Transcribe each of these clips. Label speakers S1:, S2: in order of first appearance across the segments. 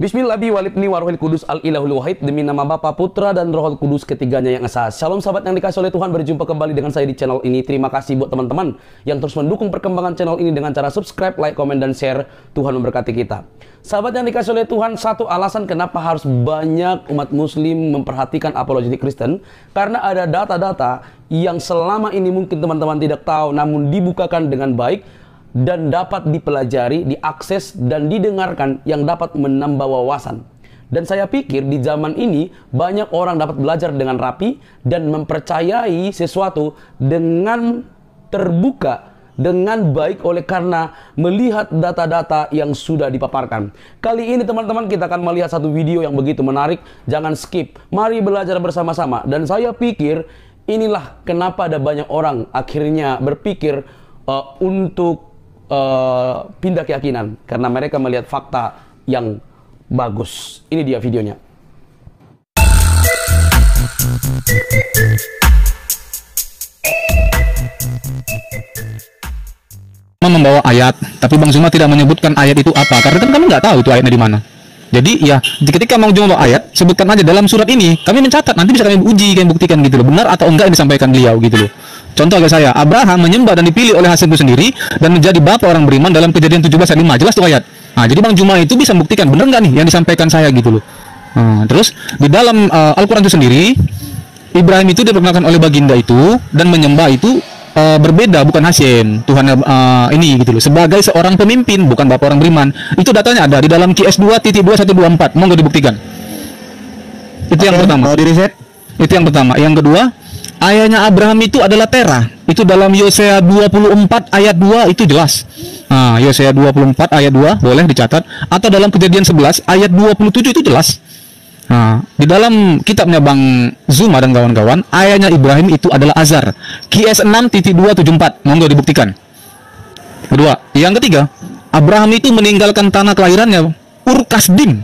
S1: Bismillahirrahmanirrahim warohil kudus al-ilahul wahid. Demi nama Bapa, Putra, dan Roh Kudus ketiganya yang esa. Shalom sahabat yang dikasih oleh Tuhan, berjumpa kembali dengan saya di channel ini. Terima kasih buat teman-teman yang terus mendukung perkembangan channel ini dengan cara subscribe, like, komen, dan share. Tuhan memberkati kita. Sahabat yang dikasih oleh Tuhan, satu alasan kenapa harus banyak umat muslim memperhatikan apologetik Kristen, karena ada data-data yang selama ini mungkin teman-teman tidak tahu, namun dibukakan dengan baik dan dapat dipelajari, diakses, dan didengarkan yang dapat menambah wawasan. Dan saya pikir di zaman ini banyak orang dapat belajar dengan rapi dan mempercayai sesuatu dengan terbuka, dengan baik oleh karena melihat data-data yang sudah dipaparkan. Kali ini teman-teman kita akan melihat satu video yang begitu menarik. Jangan skip, mari belajar bersama-sama. Dan saya pikir inilah kenapa ada banyak orang akhirnya berpikir untuk pindah keyakinan, karena mereka melihat fakta yang bagus. Ini dia videonya.
S2: Membawa ayat, tapi Bang Zuma tidak menyebutkan ayat itu apa, karena kan kami nggak tahu itu ayatnya di mana. Jadi ya, ketika Bang Zuma bawa ayat, sebutkan aja dalam surat ini. Kami mencatat, nanti bisa kami uji, kami buktikan gitu loh, benar atau enggak yang disampaikan beliau gitu loh. Contoh agak saya, Abraham menyembah dan dipilih oleh Hashem itu sendiri dan menjadi bapa orang beriman dalam Kejadian 17 ayat 5. Jelas tuh ayat. Nah, jadi Bang Zuma itu bisa membuktikan benar nggak nih yang disampaikan saya gitu loh. Terus di dalam Al-Quran itu sendiri, Ibrahim itu diperkenalkan oleh baginda itu dan menyembah itu berbeda, bukan Hashem Tuhan ini gitu loh, sebagai seorang pemimpin, bukan bapak orang beriman. Itu datanya ada di dalam QS 2.2124. Monggo dibuktikan. Itu yang pertama. Itu yang pertama. Yang kedua, ayahnya Abraham itu adalah Terah. Itu dalam Yosea 24 ayat 2 itu jelas. Yosea 24 ayat 2 boleh dicatat, atau dalam Kejadian 11 ayat 27 itu jelas. Di dalam kitabnya Bang Zuma dan kawan-kawan, ayahnya Ibrahim itu adalah Azar. QS 6.274. Monggo dibuktikan. Kedua, yang ketiga, Abraham itu meninggalkan tanah kelahirannya Ur Kasdim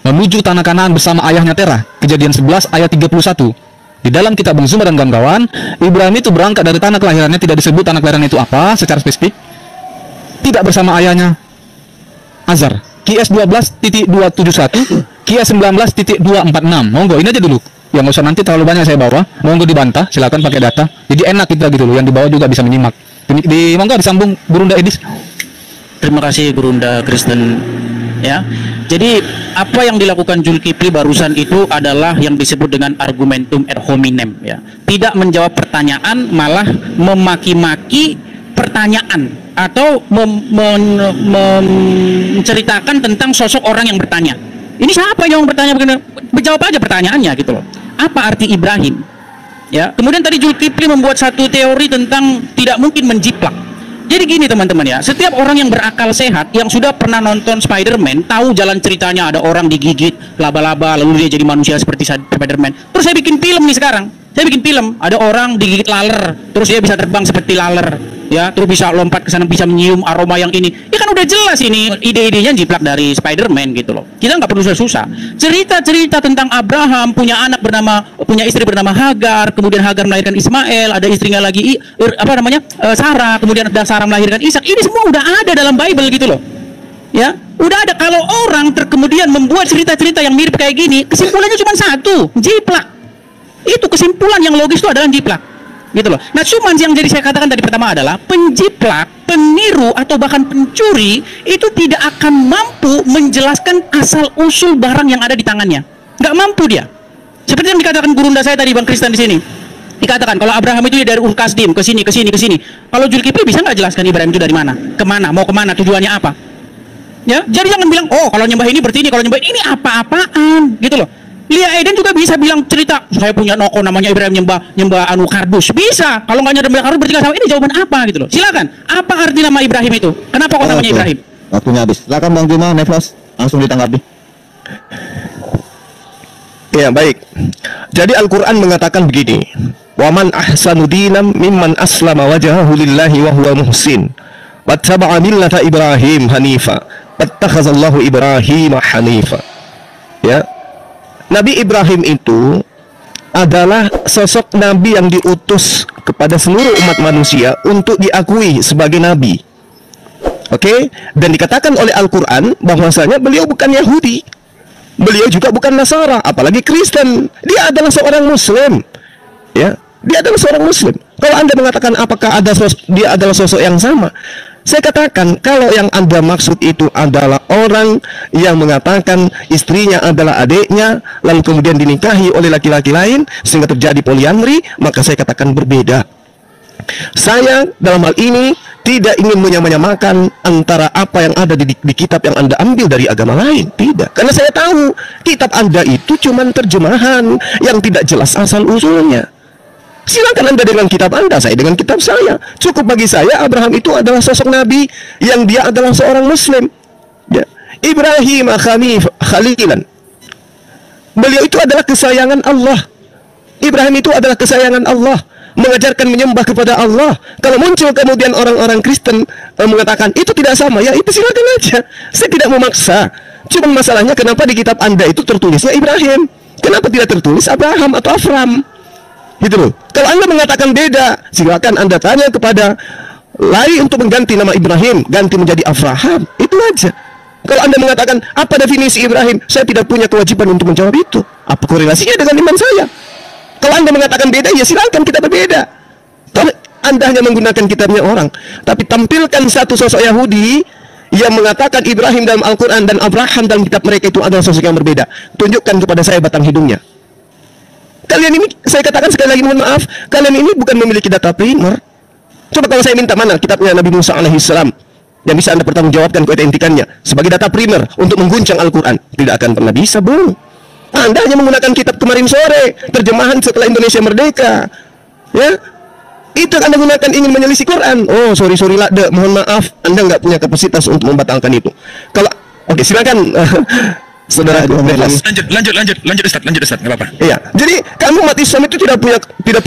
S2: menuju tanah Kanaan bersama ayahnya Terah. Kejadian 11 ayat 31. Di dalam kitab Bang Zuma dan kawan-kawan, Ibrahim itu berangkat dari tanah kelahirannya, tidak disebut tanah kelahirannya itu apa secara spesifik. Tidak bersama ayahnya Azar. QS 12.271, QS 19.246. Monggo, ini aja dulu. Yang nggak usah nanti terlalu banyak saya bawa. Monggo dibantah, silakan pakai data. Jadi enak kita gitu loh. Yang dibawa juga bisa menyimak. Monggo disambung Gurunda Edis.
S3: Terima kasih Gurunda Kristen. Ya, jadi apa yang dilakukan Zulkifli barusan itu adalah yang disebut dengan argumentum ad hominem. Ya, tidak menjawab pertanyaan, malah memaki-maki pertanyaan atau menceritakan tentang sosok orang yang bertanya. Ini siapa yang bertanya begini? Menjawab aja pertanyaannya gitu loh. Apa arti Ibrahim? Ya, kemudian tadi Zulkifli membuat satu teori tentang tidak mungkin menjiplak. Jadi gini teman-teman ya, setiap orang yang berakal sehat, yang sudah pernah nonton Spider-Man, tahu jalan ceritanya ada orang digigit laba-laba, lalu dia jadi manusia seperti Spider-Man. Terus saya bikin film nih sekarang. Saya bikin film, ada orang digigit laler, terus dia bisa terbang seperti laler, ya, terus bisa lompat ke sana, bisa menyium aroma yang ini. Ya kan udah jelas ini ide-idenya jiplak dari Spider-Man gitu loh. Kita nggak perlu susah-susah. Cerita-cerita tentang Abraham punya istri bernama Hagar, kemudian Hagar melahirkan Ismail, ada istrinya lagi Sarah, kemudian ada Sarah melahirkan Ishak. Ini semua udah ada dalam Bible gitu loh. Ya, udah ada. Kalau orang kemudian membuat cerita-cerita yang mirip kayak gini, kesimpulannya cuma satu, jiplak. Itu kesimpulan yang logis itu adalah jiplak, gitu loh. Nah, cuman yang jadi saya katakan tadi pertama adalah penjiplak, peniru atau bahkan pencuri itu tidak akan mampu menjelaskan asal usul barang yang ada di tangannya. Nggak mampu dia. Seperti yang dikatakan gurunda saya tadi, Bang Kristen di sini. Dikatakan kalau Abraham itu dari Ur Kasdim ke sini. Kalau Zulkifli bisa nggak jelaskan Ibrahim itu dari mana, kemana, mau kemana, tujuannya apa? Ya, jadi jangan bilang, oh kalau nyembah ini berarti ini, kalau nyembah ini apa-apaan, gitu loh. Lia Eden juga bisa bilang cerita, saya punya noko namanya Ibrahim nyembah kardus. Bisa. Kalau nggak nyembah kardus berarti nggak sama. Ini jawaban apa gitu loh. Silakan. Apa arti nama Ibrahim itu? Kenapa kok namanya Ibrahim?
S4: Waktunya habis. Silakan Bang Zuma, Neflas, langsung ditanggapi.
S5: Ya, baik. Jadi Al-Qur'an mengatakan begini. Wa man ahsanu dinam mimman aslama wajhahu lillahi wa huwa muhsin. Wattaba'a millata Ibrahim hanifa. Wattakhazallahu Ibrahim hanifa. Ya. Nabi Ibrahim itu adalah sosok nabi yang diutus kepada seluruh umat manusia untuk diakui sebagai nabi. Oke, dan dikatakan oleh Al-Quran bahwasanya beliau bukan Yahudi, Beliau juga bukan Nasara, apalagi Kristen. Dia adalah seorang Muslim. Ya, dia adalah seorang Muslim. Kalau Anda mengatakan apakah dia adalah sosok yang sama, saya katakan kalau yang Anda maksud itu adalah orang yang mengatakan istrinya adalah adiknya, lalu kemudian dinikahi oleh laki-laki lain sehingga terjadi poliandri, maka saya katakan berbeda. Saya dalam hal ini tidak ingin menyamakan antara apa yang ada di kitab yang Anda ambil dari agama lain. Tidak. Karena saya tahu kitab Anda itu cuma terjemahan yang tidak jelas asal-usulnya. Silakan Anda dengan kitab Anda, saya dengan kitab saya. Cukup bagi saya Abraham itu adalah sosok Nabi yang dia adalah seorang Muslim. Ya. Ibrahim Khalilan. Beliau itu adalah kesayangan Allah. Ibrahim itu adalah kesayangan Allah, mengajarkan menyembah kepada Allah. Kalau muncul kemudian orang-orang Kristen mengatakan itu tidak sama, ya itu silakan aja. Saya tidak memaksa. Cuma masalahnya kenapa di kitab Anda itu tertulisnya Ibrahim? Kenapa tidak tertulis Abraham atau Afram? Gitu loh. Kalau Anda mengatakan beda, silakan Anda tanya kepada Lai untuk mengganti nama Ibrahim, ganti menjadi Abraham. Itu aja. Kalau Anda mengatakan apa definisi Ibrahim, saya tidak punya kewajiban untuk menjawab itu. Apa korelasinya dengan iman saya? Kalau Anda mengatakan beda, ya silakan kita berbeda. Kalau Anda hanya menggunakan kitabnya orang, tapi tampilkan satu sosok Yahudi yang mengatakan Ibrahim dalam Al-Quran dan Abraham dalam kitab mereka itu adalah sosok yang berbeda. Tunjukkan kepada saya batang hidungnya. Kalian ini, saya katakan sekali lagi mohon maaf, kalian ini bukan memiliki data primer. Coba kalau saya minta mana kitabnya Nabi Musa alaihissalam yang bisa Anda pertanggungjawabkan keautentikannya sebagai data primer untuk mengguncang Al-Quran, tidak akan pernah bisa, Bung. Anda hanya menggunakan kitab kemarin sore, terjemahan setelah Indonesia merdeka. Ya, itu yang Anda gunakan ingin menyelisih Quran. Oh, sorry lah, mohon maaf, Anda nggak punya kapasitas untuk membatalkan itu. Kalau, oke, silakan, saudara.
S3: Lanjut Ustaz, nggak apa-apa.
S5: Iya, jadi kamu umat Islam itu tidak punya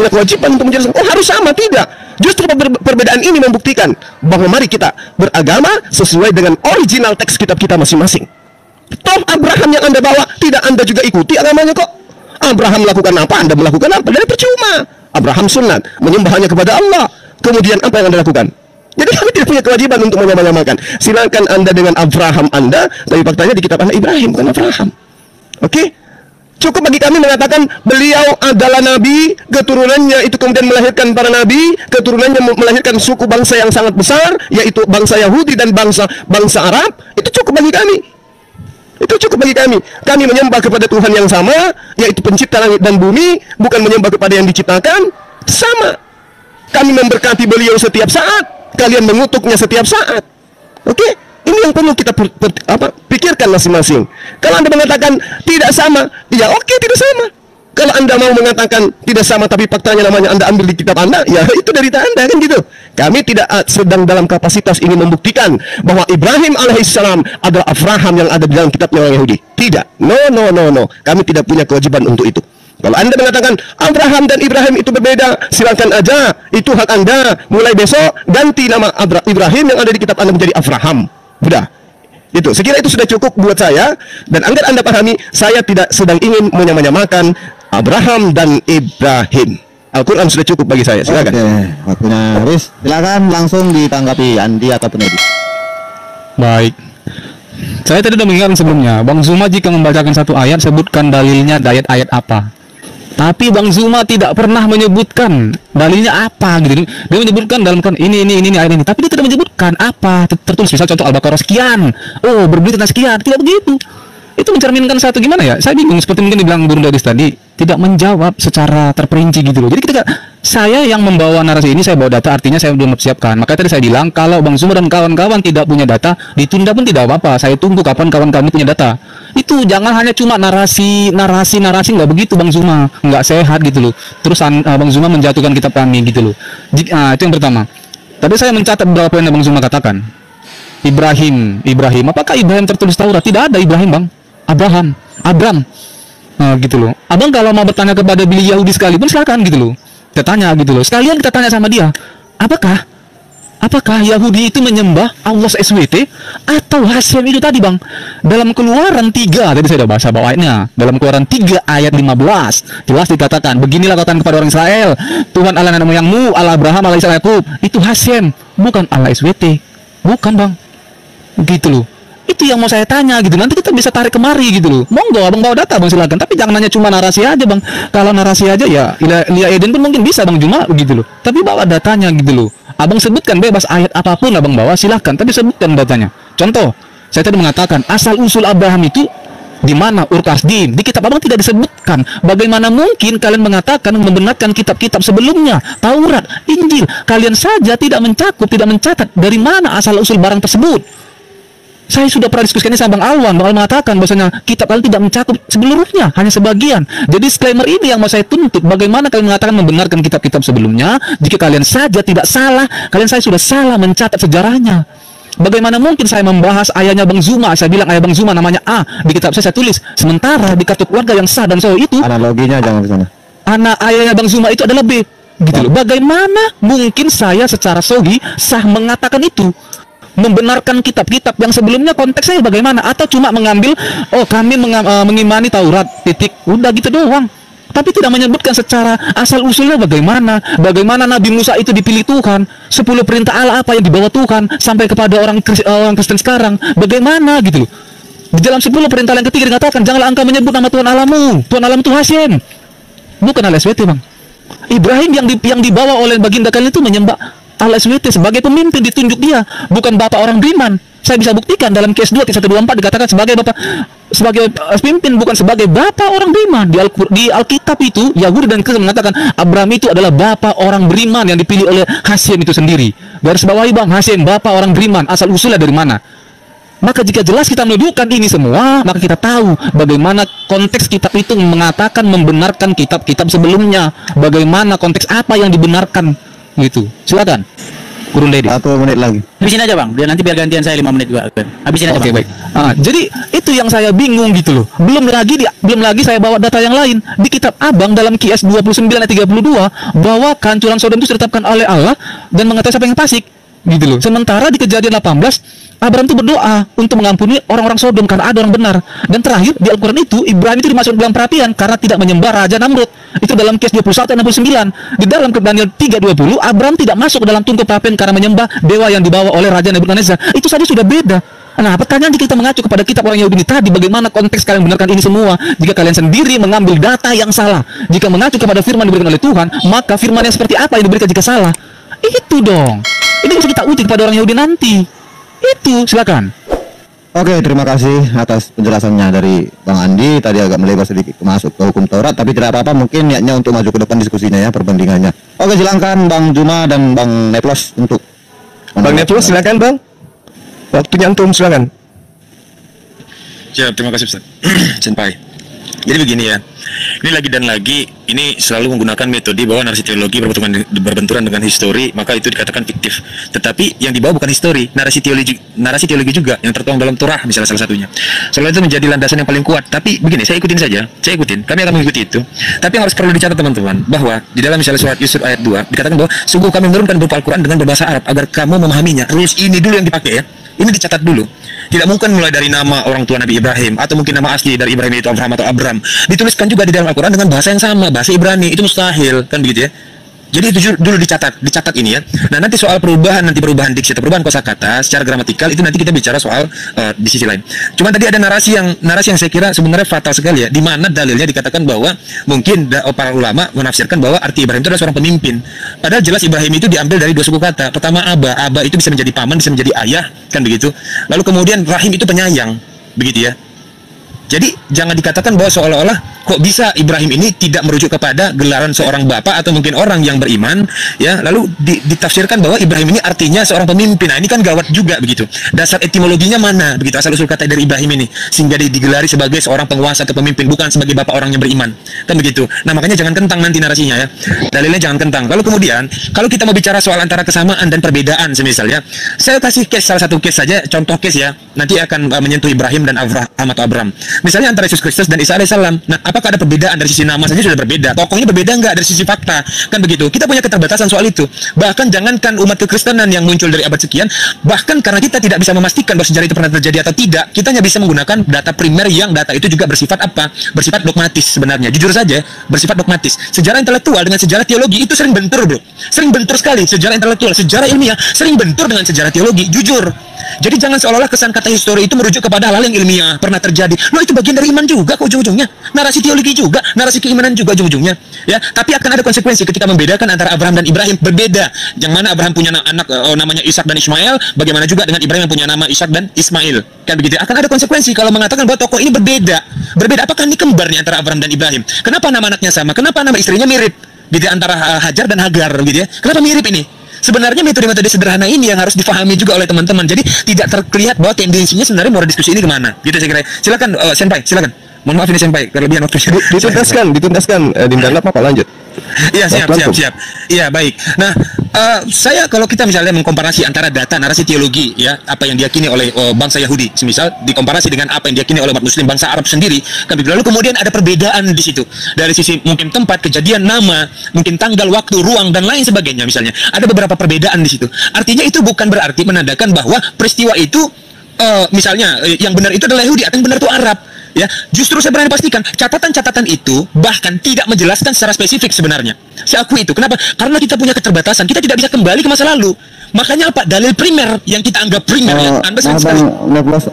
S5: kewajiban untuk menjelaskan. Oh, harus sama, tidak. Justru perbedaan ini membuktikan bahwa mari kita beragama sesuai dengan original teks kitab kita masing-masing. Toh Abraham yang Anda bawa tidak Anda juga ikuti agamanya kok. Abraham melakukan apa, Anda melakukan apa, dari percuma. Abraham sunat, menyembahnya kepada Allah. Kemudian apa yang Anda lakukan? Jadi kami tidak punya kewajiban untuk menyamakan. Silakan Anda dengan Abraham Anda, tapi faktanya di kitab Anda Ibrahim bukan Abraham. Oke? Cukup bagi kami mengatakan beliau adalah nabi, keturunannya itu kemudian melahirkan para nabi, keturunannya melahirkan suku bangsa yang sangat besar, yaitu bangsa Yahudi dan bangsa Arab. Itu cukup bagi kami. Itu cukup bagi kami. Kami menyembah kepada Tuhan yang sama, yaitu pencipta langit dan bumi, bukan menyembah kepada yang diciptakan. Sama. Kami memberkati beliau setiap saat, kalian mengutuknya setiap saat. Oke? Ini yang perlu kita pikirkan masing-masing. Kalau Anda mengatakan tidak sama, ya oke, tidak sama. Kalau Anda mau mengatakan tidak sama tapi faktanya namanya Anda ambil di kitab Anda, ya itu dari Anda, kan gitu. Kami tidak sedang dalam kapasitas ingin membuktikan bahwa Ibrahim alaihissalam adalah Abraham yang ada di dalam kitabnya orang Yahudi. Tidak. No. Kami tidak punya kewajiban untuk itu. Kalau Anda mengatakan Abraham dan Ibrahim itu berbeda, silakan aja. Itu hak Anda. Mulai besok ganti nama Ibrahim yang ada di kitab Anda menjadi Abraham. Sudah. Itu. Sekira itu sudah cukup buat saya. Dan agar Anda pahami, saya tidak sedang ingin menyamakan Abraham dan Ibrahim. Al-Quran sudah cukup bagi saya. Silakan.
S4: Oke, waktunya habis. Silakan langsung ditanggapi Andi ataupun Edi.
S2: Baik. Saya tadi sudah mengingatkan sebelumnya, Bang Zuma jika membacakan satu ayat, sebutkan dalilnya ayat apa. Tapi Bang Zuma tidak pernah menyebutkan dalilnya apa gitu. Dia menyebutkan dalam Quran ini ayat ini, tapi dia tidak menyebutkan apa. Tertulis misal contoh Al-Baqarah sekian. Oh, berberita tentang sekian. Tidak begitu. Itu mencerminkan satu gimana ya? Saya bingung, seperti mungkin dibilang Burung Dadis tadi, tidak menjawab secara terperinci gitu loh. Jadi ketika saya yang membawa narasi ini, saya bawa data, artinya saya belum mempersiapkan. Makanya tadi saya bilang, kalau Bang Zuma dan kawan-kawan tidak punya data, ditunda pun tidak apa-apa. Saya tunggu kapan kawan-kawan ini punya data. Itu jangan hanya cuma narasi nggak begitu Bang Zuma, nggak sehat gitu loh. Terus Bang Zuma menjatuhkan kitab kami gitu loh. Itu yang pertama. Tadi saya mencatat beberapa poin yang Bang Zuma katakan. Ibrahim, apakah Ibrahim tertulis Taurat? Tidak ada Ibrahim, Bang. Abram, gitu loh. Abang kalau mau bertanya kepada beli Yahudi sekalipun silakan gitu loh. Kita tanya gitu loh. Sekalian kita tanya sama dia, apakah Yahudi itu menyembah Allah SWT atau Hashem itu tadi, Bang? Dalam Keluaran 3, tadi saya sudah bahasa ayatnya. Dalam Keluaran 3 ayat 15 jelas dikatakan, beginilah katakan kepada orang Israel, Tuhan Allah nenek moyangmu, Allah Abraham, Allah Ishak, Yakub, itu Hashem, bukan Allah SWT. Bukan, Bang. Gitu loh. Itu yang mau saya tanya gitu. Nanti kita bisa tarik kemari gitu loh. Monggo abang bawa data bang, silakan. Tapi jangan nanya cuma narasi aja bang. Kalau narasi aja ya Lia Eden pun mungkin bisa bang Juma gitu loh. Tapi bawa datanya gitu loh. Abang sebutkan bebas ayat apapun abang bawa silahkan. Tapi sebutkan datanya. Contoh, saya tadi mengatakan asal usul Abraham itu di mana Urkasdim, di kitab abang tidak disebutkan. Bagaimana mungkin kalian mengatakan membenarkan kitab-kitab sebelumnya, Taurat, Injil, kalian saja tidak mencakup, tidak mencatat dari mana asal usul barang tersebut. Saya sudah pernah diskusikan ini sama Bang Alwan. Bang Alwan mengatakan bahwasanya kitab kalian tidak mencakup seluruhnya, hanya sebagian. Jadi disclaimer ini yang mau saya tuntut. Bagaimana kalian mengatakan membenarkan kitab-kitab sebelumnya jika kalian saja tidak salah, kalian saya sudah salah mencatat sejarahnya. Bagaimana mungkin saya membahas ayahnya Bang Zuma, saya bilang ayah Bang Zuma namanya A, di kitab saya tulis, sementara di kartu keluarga yang sah dan sahih itu
S4: Analoginya jangan ke sana.
S2: anak ayahnya Bang Zuma itu adalah B, gitu loh. Bagaimana mungkin saya secara sahih sah mengatakan itu? Membenarkan kitab-kitab yang sebelumnya konteksnya bagaimana? Atau cuma mengambil, oh kami mengimani Taurat, titik, udah gitu doang. Tapi tidak menyebutkan secara asal usulnya bagaimana. Bagaimana Nabi Musa itu dipilih Tuhan, 10 perintah Allah apa yang dibawa Tuhan sampai kepada orang Kristen sekarang. Bagaimana gitu loh. Di dalam 10 perintah yang ketiga dikatakan, janganlah engkau menyebut nama Tuhan Allahmu. Tuhan Allahmu itu Hashem. Bukan LSWT bang. Ibrahim yang dibawa oleh baginda kalian itu menyembah LSWT sebagai pemimpin, ditunjuk dia, bukan bapak orang beriman. Saya bisa buktikan dalam case 2 124 dikatakan sebagai bapak, sebagai pemimpin, bukan sebagai bapak orang beriman. Di Alkitab itu Yahudi dan Kristen mengatakan Abraham itu adalah bapak orang beriman yang dipilih oleh Hashem itu sendiri. Garis bawahi bang, Hashem bapak orang beriman, asal usulnya dari mana? Maka jika jelas kita menunjukkan ini semua, maka kita tahu bagaimana konteks kitab itu mengatakan membenarkan kitab-kitab sebelumnya. Bagaimana konteks apa yang dibenarkan gitu. Silakan. Kurun Dedi.
S4: 1 menit lagi.
S3: Habisin aja bang, biar gantian saya 5 menit juga. Habisin aja
S2: Oke,
S3: bang.
S2: baik. Jadi itu yang saya bingung gitu loh. Belum lagi saya bawa data yang lain. Di kitab Abang dalam QS 29 ayat 32 bahwa kehancuran Sodom itu ditetapkan oleh Allah dan mengetahui siapa yang fasik gitu loh. Sementara di Kejadian 18 Abraham itu berdoa untuk mengampuni orang-orang Sodom karena ada orang benar. Dan terakhir di Al-Quran itu Ibrahim itu dimasukkan dalam perapian karena tidak menyembah Raja Namrud. Itu dalam kes 21 ayat 69. Di dalam Daniel 3:20 Abraham tidak masuk ke dalam tungku perapian karena menyembah dewa yang dibawa oleh Raja Nebukadnezar. Itu saja sudah beda. Nah, pertanyaan jika kita mengacu kepada kitab orang Yahudi tadi, bagaimana konteks kalian benarkan ini semua? Jika kalian sendiri mengambil data yang salah, jika mengacu kepada firman diberikan oleh Tuhan, maka firman yang seperti apa yang diberikan jika salah? Itu dong. Ini bisa kita uji kepada orang Yahudi nanti. Itu, silakan.
S4: Oke, terima kasih atas penjelasannya dari Bang Andi. Tadi agak melebar sedikit masuk ke hukum Taurat, tapi tidak apa-apa, mungkin niatnya untuk maju ke depan diskusinya ya, perbandingannya. Oke, silakan Bang Juma dan Bang Neplos untuk
S5: Bang Neplos silakan bang. Waktunya antum silakan.
S6: Ya, terima kasih Ustaz. Senpai. Jadi begini ya. Ini lagi dan lagi ini selalu menggunakan metode bahwa narasi teologi berbenturan dengan histori, maka itu dikatakan fiktif. Tetapi yang dibawa bukan histori, narasi teologi juga yang tertuang dalam Torah misalnya salah satunya. Soalnya itu menjadi landasan yang paling kuat. Tapi begini, saya ikutin saja. Kami akan mengikuti itu. Tapi yang harus perlu dicatat teman-teman, bahwa di dalam misalnya surat Yusuf ayat 2 dikatakan bahwa sungguh kami menurunkan berupa Al-Quran dengan berbahasa Arab agar kamu memahaminya. Rules ini dulu yang dipakai ya. Ini dicatat dulu. Tidak mungkin mulai dari nama orang tua Nabi Ibrahim atau mungkin nama asli dari Ibrahim itu Abraham atau Abram. Dituliskan juga di dalam Al-Quran dengan bahasa yang sama, bahasa Ibrani. Itu mustahil, kan begitu ya. Jadi itu dulu dicatat ini ya. Nah, nanti soal perubahan diksi atau perubahan kosakata secara gramatikal itu nanti kita bicara soal di sisi lain. Cuman tadi ada narasi yang saya kira sebenarnya fatal sekali ya, di mana dalilnya dikatakan bahwa mungkin para ulama menafsirkan bahwa arti Ibrahim itu adalah seorang pemimpin. Padahal jelas Ibrahim itu diambil dari 2 suku kata. Pertama Aba itu bisa menjadi paman, bisa menjadi ayah, kan begitu. Lalu kemudian Rahim itu penyayang, begitu ya. Jadi jangan dikatakan bahwa seolah-olah kok bisa Ibrahim ini tidak merujuk kepada gelaran seorang bapak atau mungkin orang yang beriman ya, lalu ditafsirkan bahwa Ibrahim ini artinya seorang pemimpin. Nah, ini kan gawat juga begitu. Dasar etimologinya mana begitu, asal usul kata dari Ibrahim ini sehingga digelari sebagai seorang penguasa atau pemimpin, bukan sebagai bapak orang yang beriman, kan begitu. Nah, makanya jangan kentang nanti narasinya ya, dalilnya jangan kentang. Lalu kemudian kalau kita mau bicara soal antara kesamaan dan perbedaan, semisalnya saya kasih salah satu case saja, contoh case ya, nanti akan menyentuh Ibrahim dan Abraham atau Abram. Misalnya antara Yesus Kristus dan Isa alaihissalam. Nah, Apakah ada perbedaan dari sisi nama saja sudah berbeda? Tokohnya berbeda nggak dari sisi fakta? Kan begitu. Kita punya keterbatasan soal itu. Bahkan jangankan umat kekristenan yang muncul dari abad sekian, bahkan karena kita tidak bisa memastikan bahwa sejarah itu pernah terjadi atau tidak, kita hanya bisa menggunakan data primer yang data itu juga bersifat apa? Bersifat dogmatis sebenarnya. Jujur saja, bersifat dogmatis. Sejarah intelektual dengan sejarah teologi itu sering bentur, bro. Sering bentur sekali. Sejarah intelektual, sejarah ilmiah sering bentur dengan sejarah teologi. Jujur. Jadi jangan seolah-olah kesan kata histori itu merujuk kepada hal-hal yang ilmiah pernah terjadi. Loh, itu bagian dari iman juga kok ujung-ujungnya. Narasi teologi juga, narasi keimanan juga ujung-ujungnya. Ya, tapi akan ada konsekuensi ketika membedakan antara Abraham dan Ibrahim. Berbeda. Yang mana Abraham punya anak namanya Ishak dan Ismail, bagaimana juga dengan Ibrahim yang punya nama Ishak dan Ismail. Kan begitu. Akan ada konsekuensi kalau mengatakan bahwa tokoh ini berbeda. Berbeda, apakah ini kembar nih antara Abraham dan Ibrahim? Kenapa nama anaknya sama? Kenapa nama istrinya mirip? Gitu antara Hajar dan Hagar gitu ya. Kenapa mirip ini? Sebenarnya metode-metode sederhana ini yang harus difahami juga oleh teman-teman. Jadi tidak terlihat bahwa tendensinya sebenarnya mau diskusi ini kemana. Gitu saya kira. Silakan Senpai, silakan. Mohon maaf ini Senpai, kelebihan waktunya.
S5: Dituntaskan. Dinda, apa lanjut?
S6: Iya, siap. Iya, baik. Nah, saya kalau kita misalnya mengkomparasi antara data narasi teologi ya, apa yang diyakini oleh bangsa Yahudi, semisal dikomparasi dengan apa yang diyakini oleh umat Muslim bangsa Arab sendiri, kan lalu kemudian ada perbedaan di situ dari sisi mungkin tempat, kejadian, nama, mungkin tanggal, waktu, ruang dan lain sebagainya misalnya. Ada beberapa perbedaan di situ. Artinya itu bukan berarti menandakan bahwa peristiwa itu misalnya yang benar itu adalah Yahudi atau yang benar itu Arab. Ya, justru saya berani pastikan catatan-catatan itu bahkan tidak menjelaskan secara spesifik sebenarnya. Saya akui itu. Kenapa? Karena kita punya keterbatasan. Kita tidak bisa kembali ke masa lalu. Makanya apa? Dalil primer yang kita anggap primer ya. Anda sekali.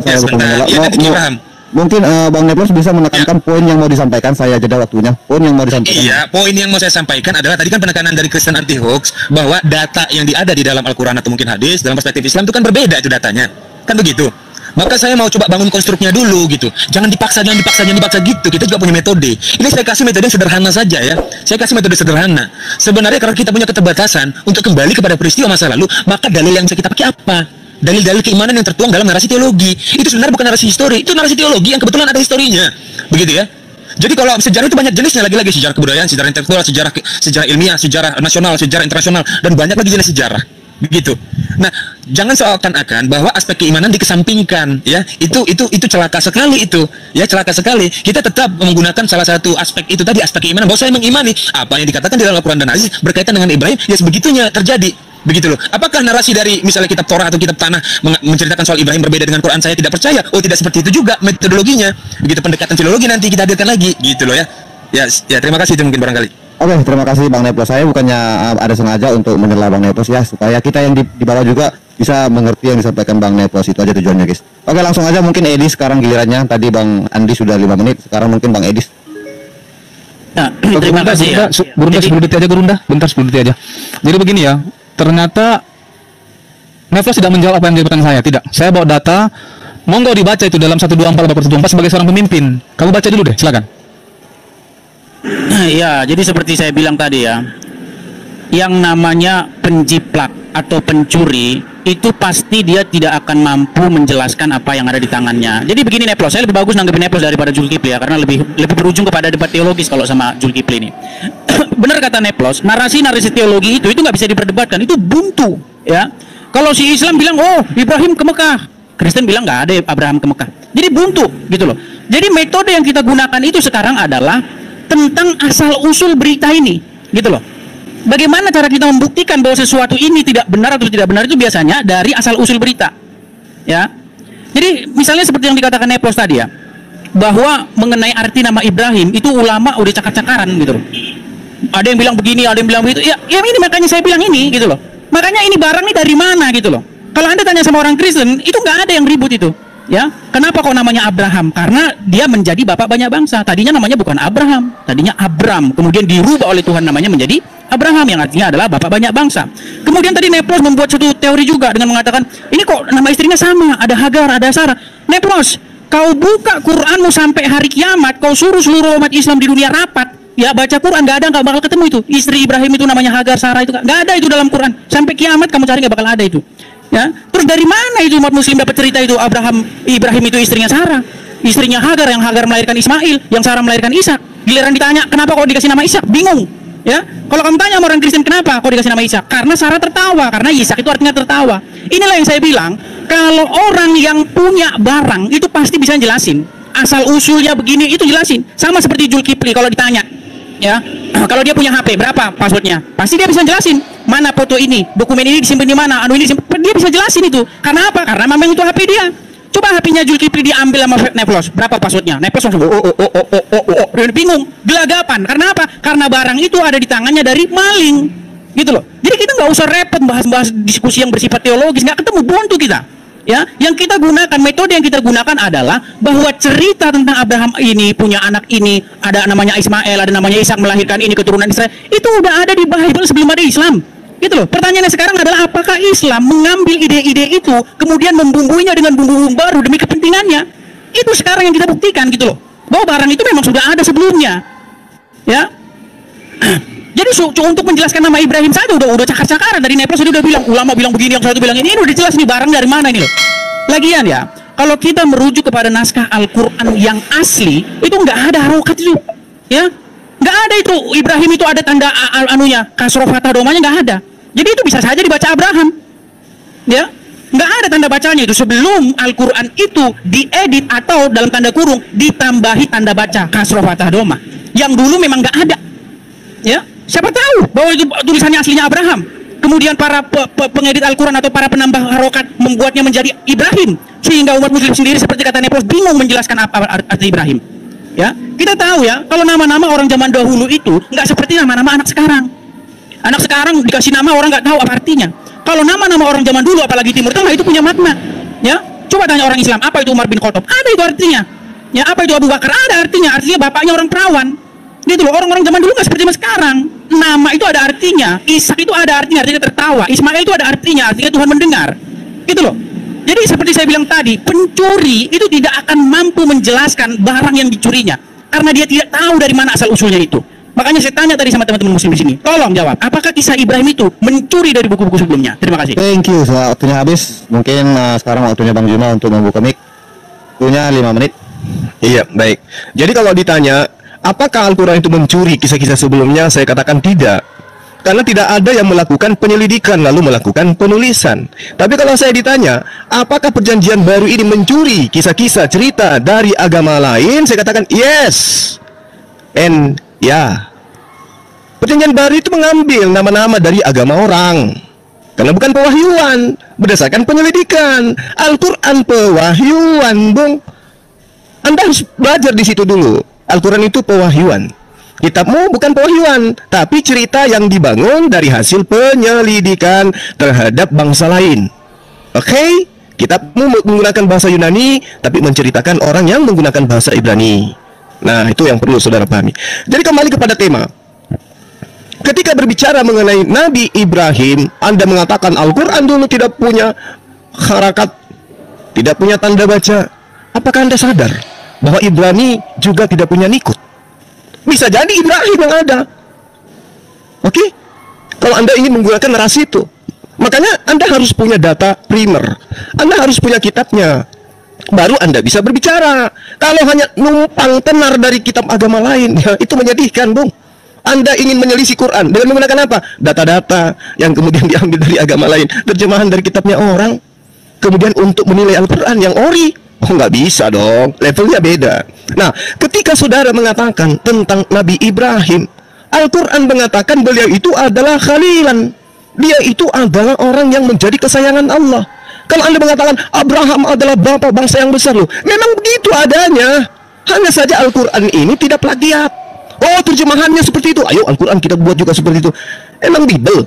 S6: Ya, sebentar. Ya, nanti dipaham.
S4: Mungkin Bang Neplos bisa menekankan poin yang mau disampaikan. Saya jeda waktunya. Poin yang mau disampaikan.
S6: Iya, poin yang mau saya sampaikan adalah tadi kan penekanan dari Kristen anti hoax bahwa data yang ada di dalam Al-Quran atau mungkin hadis dalam perspektif Islam itu kan berbeda itu datanya. Kan begitu. Maka saya mau coba bangun konstruknya dulu gitu. Jangan dipaksa gitu. Kita juga punya metode. Ini saya kasih metode yang sederhana saja ya. Saya kasih metode sederhana. Sebenarnya karena kita punya keterbatasan untuk kembali kepada peristiwa masa lalu, maka dalil yang bisa kita pakai apa? Dalil-dalil keimanan yang tertuang dalam narasi teologi. Itu sebenarnya bukan narasi histori, itu narasi teologi yang kebetulan ada historinya. Begitu ya. Jadi kalau sejarah itu banyak jenisnya lagi-lagi, sejarah kebudayaan, sejarah intelektual, sejarah ilmiah, sejarah nasional, sejarah internasional, dan banyak lagi jenis sejarah. Begitu. Nah, jangan seakan-akan bahwa aspek keimanan dikesampingkan, ya. Itu celaka sekali itu. Ya, celaka sekali. Kita tetap menggunakan salah satu aspek itu tadi, aspek keimanan bahwa saya mengimani apa yang dikatakan di dalam Al-Qur'an dan hadis berkaitan dengan Ibrahim, ya sebegitunya terjadi. Begitu loh. Apakah narasi dari misalnya kitab Torah atau kitab Tanah menceritakan soal Ibrahim berbeda dengan Quran, saya tidak percaya? Oh, tidak seperti itu juga metodologinya. Begitu pendekatan filologi nanti kita hadirkan lagi, gitu loh ya. Ya, terima kasih itu mungkin barangkali.
S4: Oke, terima kasih Bang Neplos. Saya bukannya ada sengaja untuk menyela Bang Neplos ya, supaya kita yang di bawah juga bisa mengerti yang disampaikan Bang Neplos. Itu aja tujuannya, guys. Oke, langsung aja mungkin Edis sekarang gilirannya. Tadi Bang Andi sudah 5 menit, sekarang mungkin Bang Edis.
S3: Nah, terima kasih ya.
S2: Gurunda 10 detik aja, Gurunda. Bentar 10 detik aja. Jadi begini ya, ternyata Neplos tidak menjawab apa yang jadi pertanyaan saya. Tidak. Saya bawa data. Monggo dibaca itu dalam 124 bab 124 sebagai seorang pemimpin. Kamu baca dulu deh, silakan.
S3: Ya, jadi seperti saya bilang tadi ya, yang namanya penjiplak atau pencuri itu pasti dia tidak akan mampu menjelaskan apa yang ada di tangannya. Jadi begini Neplos, saya lebih bagus nanggepin Neplos daripada Zulkifli ya, karena lebih berujung kepada debat teologis kalau sama Zulkifli ini. Benar kata Neplos, narasi teologi itu nggak bisa diperdebatkan, itu buntu ya. Kalau si Islam bilang oh Ibrahim ke Mekah, Kristen bilang nggak ada Abraham ke Mekah, jadi buntu gitu loh. Jadi metode yang kita gunakan itu sekarang adalah tentang asal usul berita ini, gitu loh. Bagaimana cara kita membuktikan bahwa sesuatu ini tidak benar atau tidak benar itu biasanya dari asal usul berita, ya. Jadi misalnya seperti yang dikatakan Neplos tadi ya, bahwa mengenai arti nama Ibrahim itu ulama udah cakar-cakaran gitu loh. Ada yang bilang begini, ada yang bilang begitu. Ya ini makanya saya bilang ini, gitu loh. Makanya ini barang ini dari mana gitu loh. Kalau Anda tanya sama orang Kristen, itu nggak ada yang ribut itu. Ya, kenapa kok namanya Abraham? Karena dia menjadi bapak banyak bangsa. Tadinya namanya bukan Abraham, tadinya Abram. Kemudian dirubah oleh Tuhan namanya menjadi Abraham yang artinya adalah bapak banyak bangsa. Kemudian tadi Neplos membuat satu teori juga dengan mengatakan, ini kok nama istrinya sama, ada Hagar, ada Sarah. Neplos, kau buka Quranmu sampai hari kiamat, kau suruh seluruh umat Islam di dunia rapat, ya baca Quran, nggak bakal ketemu itu. Istri Ibrahim itu namanya Hagar, Sarah itu nggak ada itu dalam Quran. Sampai kiamat kamu cari nggak bakal ada itu. Ya, terus dari mana itu umat Muslim dapat cerita itu Ibrahim itu istrinya Sarah, istrinya Hagar, yang Hagar melahirkan Ismail, yang Sarah melahirkan Ishak. Giliran ditanya kenapa kok dikasih nama Ishak, bingung. Ya, kalau kamu tanya sama orang Kristen kenapa kok dikasih nama Ishak, karena Sarah tertawa, karena Ishak itu artinya tertawa. Inilah yang saya bilang, kalau orang yang punya barang itu pasti bisa jelasin asal usulnya begini, itu jelasin. Sama seperti Zulkifli kalau ditanya, ya, kalau dia punya HP berapa passwordnya, pasti dia bisa jelasin mana foto ini, dokumen ini disimpan di mana, anu ini disimpan, dia bisa jelasin itu. Karena apa? Karena memang itu HP dia. Coba HP-nya Zulkifli diambil sama Neplos, berapa passwordnya? Neplos langsung dia bingung, gelagapan. Karena apa? Karena barang itu ada di tangannya dari maling, gitu loh. Jadi kita nggak usah repot bahas-bahas diskusi yang bersifat teologis, nggak ketemu buntu kita. Ya, yang kita gunakan, metode yang kita gunakan adalah bahwa cerita tentang Abraham ini punya anak ini, ada namanya Ismail, ada namanya Ishak melahirkan ini keturunan Israel, itu udah ada di Bible sebelum ada Islam. Gitu loh. Pertanyaannya sekarang adalah apakah Islam mengambil ide-ide itu kemudian membumbuinya dengan bumbu-bumbu baru demi kepentingannya? Itu sekarang yang kita buktikan gitu loh. Bahwa barang itu memang sudah ada sebelumnya. Ya. Jadi untuk menjelaskan nama Ibrahim saja udah cakar-cakaran dari Neplos udah bilang, ulama bilang begini, yang satu bilang ini udah jelas nih barang dari mana ini loh. Lagian ya, kalau kita merujuk kepada naskah Al-Qur'an yang asli, itu nggak ada harokat itu. Ya. Nggak ada itu, Ibrahim itu ada tanda anunya, kasroh fathah domanya nggak ada. Jadi itu bisa saja dibaca Abraham. Ya, nggak ada tanda bacanya itu sebelum Al-Quran itu diedit atau dalam tanda kurung ditambahi tanda baca kasroh fathah doma. Yang dulu memang nggak ada. Ya, siapa tahu bahwa itu tulisannya aslinya Abraham. Kemudian para pengedit Al-Quran atau para penambah harokat membuatnya menjadi Ibrahim, sehingga umat muslim sendiri seperti kata Nepos bingung menjelaskan apa arti Ibrahim. Ya, kita tahu ya, kalau nama-nama orang zaman dahulu itu nggak seperti nama-nama anak sekarang. Anak sekarang dikasih nama orang nggak tahu apa artinya. Kalau nama-nama orang zaman dulu, apalagi Timur Tengah, itu punya makna. Ya, coba tanya orang Islam, apa itu Umar bin Khattab? Ada itu artinya. Ya, apa itu Abu Bakar? Ada artinya. Artinya bapaknya orang perawan. Gitu loh, orang-orang zaman dulu nggak seperti zaman sekarang. Nama itu ada artinya. Ishak itu ada artinya tertawa. Ismail itu ada artinya Tuhan mendengar. Gitu loh. Jadi seperti saya bilang tadi, pencuri itu tidak akan mampu menjelaskan barang yang dicurinya karena dia tidak tahu dari mana asal usulnya itu. Makanya saya tanya tadi sama teman-teman muslim di sini, tolong jawab, apakah kisah Ibrahim itu mencuri dari buku-buku sebelumnya? Terima kasih.
S4: Thank you. Waktunya habis. Mungkin sekarang waktunya Bang Juma untuk membuka mic. Waktunya 5 menit.
S5: Iya, baik. Jadi kalau ditanya, apakah Al-Quran itu mencuri kisah-kisah sebelumnya? Saya katakan tidak. Karena tidak ada yang melakukan penyelidikan lalu melakukan penulisan. Tapi kalau saya ditanya, apakah perjanjian baru ini mencuri kisah-kisah cerita dari agama lain? Saya katakan yes. And ya. Perjanjian baru itu mengambil nama-nama dari agama orang. Karena bukan pewahyuan, berdasarkan penyelidikan. Al-Quran pewahyuan, Bung. Anda harus belajar di situ dulu. Al-Quran itu pewahyuan. Kitabmu bukan pewahyuan, tapi cerita yang dibangun dari hasil penyelidikan terhadap bangsa lain. Oke? Kitabmu menggunakan bahasa Yunani, tapi menceritakan orang yang menggunakan bahasa Ibrani. Nah, itu yang perlu saudara pahami. Jadi kembali kepada tema. Ketika berbicara mengenai Nabi Ibrahim, Anda mengatakan Al-Quran dulu tidak punya harakat, tidak punya tanda baca. Apakah Anda sadar bahwa Ibrani juga tidak punya nikut? Bisa jadi Ibrahim yang ada. Oke? Kalau Anda ingin menggunakan narasi itu, makanya Anda harus punya data primer. Anda harus punya kitabnya. Baru Anda bisa berbicara. Kalau hanya numpang tenar dari kitab agama lain, ya, itu menyedihkan, Bung. Anda ingin menyelisih Quran dengan menggunakan apa? Data-data yang kemudian diambil dari agama lain, terjemahan dari kitabnya orang, kemudian untuk menilai Al-Quran yang ori. Oh, nggak bisa dong, levelnya beda. Nah, ketika saudara mengatakan tentang Nabi Ibrahim, Al-Quran mengatakan beliau itu adalah khalilan. Dia itu adalah orang yang menjadi kesayangan Allah. Kalau Anda mengatakan Abraham adalah bapak bangsa yang besar, loh, memang begitu adanya. Hanya saja Al-Quran ini tidak plagiat. Oh, terjemahannya seperti itu. Ayo Al-Quran kita buat juga seperti itu. Emang Bible?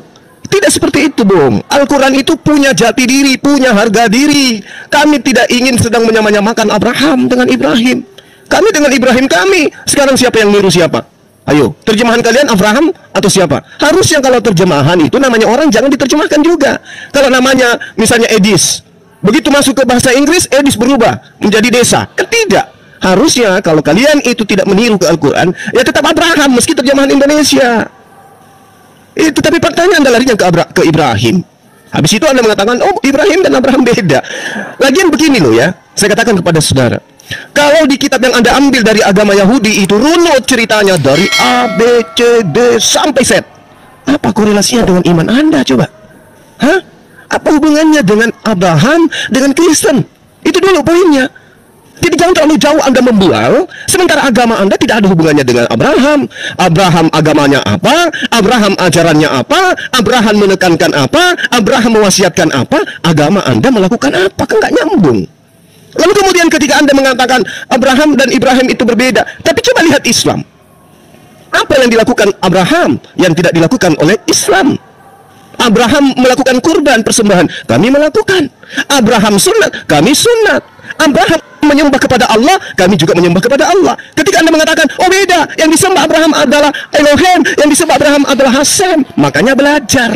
S5: Tidak seperti itu, Bung. Al-Quran itu punya jati diri, punya harga diri. Kami tidak ingin sedang menyamakan Abraham dengan Ibrahim. Kami dengan Ibrahim kami. Sekarang siapa yang niru siapa? Ayo, terjemahan kalian Abraham atau siapa? Harusnya kalau terjemahan itu namanya orang jangan diterjemahkan juga. Kalau namanya misalnya Edis, begitu masuk ke bahasa Inggris, Edis berubah menjadi desa. Tidak. Harusnya kalau kalian itu tidak meniru ke Al-Quran, ya tetap Abraham meski terjemahan Indonesia. Itu tapi faktanya Anda larinya ke Ibrahim. Habis itu Anda mengatakan, oh Ibrahim dan Abraham beda. Lagian begini loh ya, saya katakan kepada saudara, kalau di kitab yang Anda ambil dari agama Yahudi itu runut ceritanya dari A, B, C, D sampai Z. Apa korelasinya dengan iman Anda coba? Hah? Apa hubungannya dengan Abraham dengan Kristen? Itu dulu poinnya. Jadi jangan terlalu jauh Anda membual, sementara agama Anda tidak ada hubungannya dengan Abraham. Abraham agamanya apa? Abraham ajarannya apa? Abraham menekankan apa? Abraham mewasiatkan apa? Agama Anda melakukan apa? Kan nggak nyambung. Lalu kemudian ketika Anda mengatakan Abraham dan Ibrahim itu berbeda, tapi coba lihat Islam. Apa yang dilakukan Abraham yang tidak dilakukan oleh Islam? Abraham melakukan kurban persembahan, kami melakukan. Abraham sunat, kami sunat. Abraham menyembah kepada Allah, kami juga menyembah kepada Allah. Ketika Anda mengatakan, oh beda, yang disembah Abraham adalah Elohim, yang disembah Abraham adalah Hasem, makanya belajar.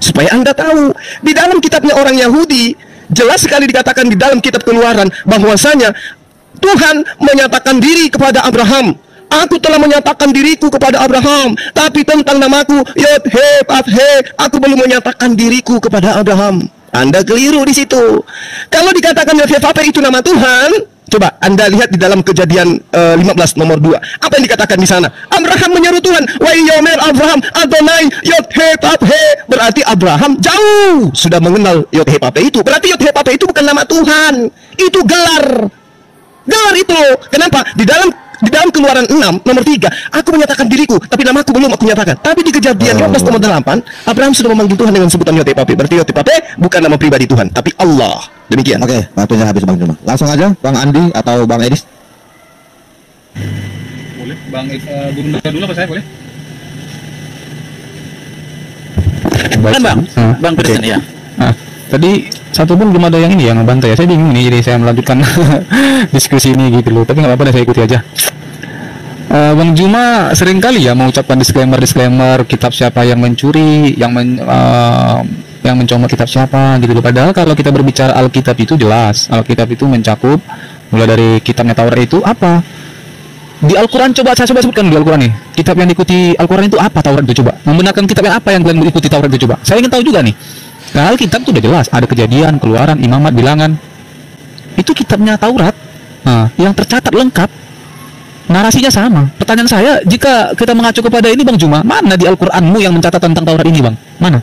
S5: Supaya Anda tahu, di dalam kitabnya orang Yahudi, jelas sekali dikatakan di dalam kitab Keluaran, bahwasanya Tuhan menyatakan diri kepada Abraham. Aku telah menyatakan diriku kepada Abraham, tapi tentang namaku, Yod He Vav He, aku belum menyatakan diriku kepada Abraham. Anda keliru di situ. Kalau dikatakan Yod He Vav He itu nama Tuhan, coba Anda lihat di dalam Kejadian 15 nomor 2. Apa yang dikatakan di sana? Abraham menyeru Tuhan, wa yomer Abraham Adonai Yod He Vav He. Berarti Abraham jauh sudah mengenal Yod He Vav He itu. Berarti Yod He Vav He itu bukan nama Tuhan, itu gelar. Gelar itu. Kenapa? Di dalam Keluaran 6 nomor 3, aku menyatakan diriku, tapi namaku belum aku nyatakan. Tapi di Kejadian 15 nomor 8, Abraham sudah memanggil Tuhan dengan sebutan Yod He Vav He. Berarti Yod He Vav He bukan nama pribadi Tuhan, tapi Allah. Demikian.
S4: Oke, waktunya habis Bang Juma. Langsung aja Bang Andi atau Bang Edis.
S2: Boleh, Bang Gurunda dulu apa saya boleh?
S3: Kan Bang Kristen ya.
S2: Nah, tadi satu pun belum ada yang ini yang ngebantai ya. Saya bingung nih, jadi saya melanjutkan diskusi ini gitu loh. Tapi nggak apa-apa, saya ikuti aja. Bang Juma sering kali ya mengucapkan disclaimer kitab siapa yang mencuri, yang mencomot kitab siapa gitu loh. Padahal kalau kita berbicara Alkitab itu jelas, Alkitab itu mencakup mulai dari kitabnya Taurat itu apa? Di Al-Quran coba saya sebutkan di Al-Quran nih. Kitab yang diikuti Al-Quran itu apa? Taurat itu coba. Membenarkan kitab yang apa yang kalian mengikuti Taurat itu coba. Saya ingin tahu juga nih. Nah, Alkitab itu udah jelas, ada Kejadian, Keluaran, Imamat, Bilangan. Itu kitabnya Taurat. Nah, yang tercatat lengkap. Narasinya sama. Pertanyaan saya, jika kita mengacu kepada ini Bang Juma, mana di Al-Qur'anmu yang mencatat tentang Taurat ini, Bang? Mana?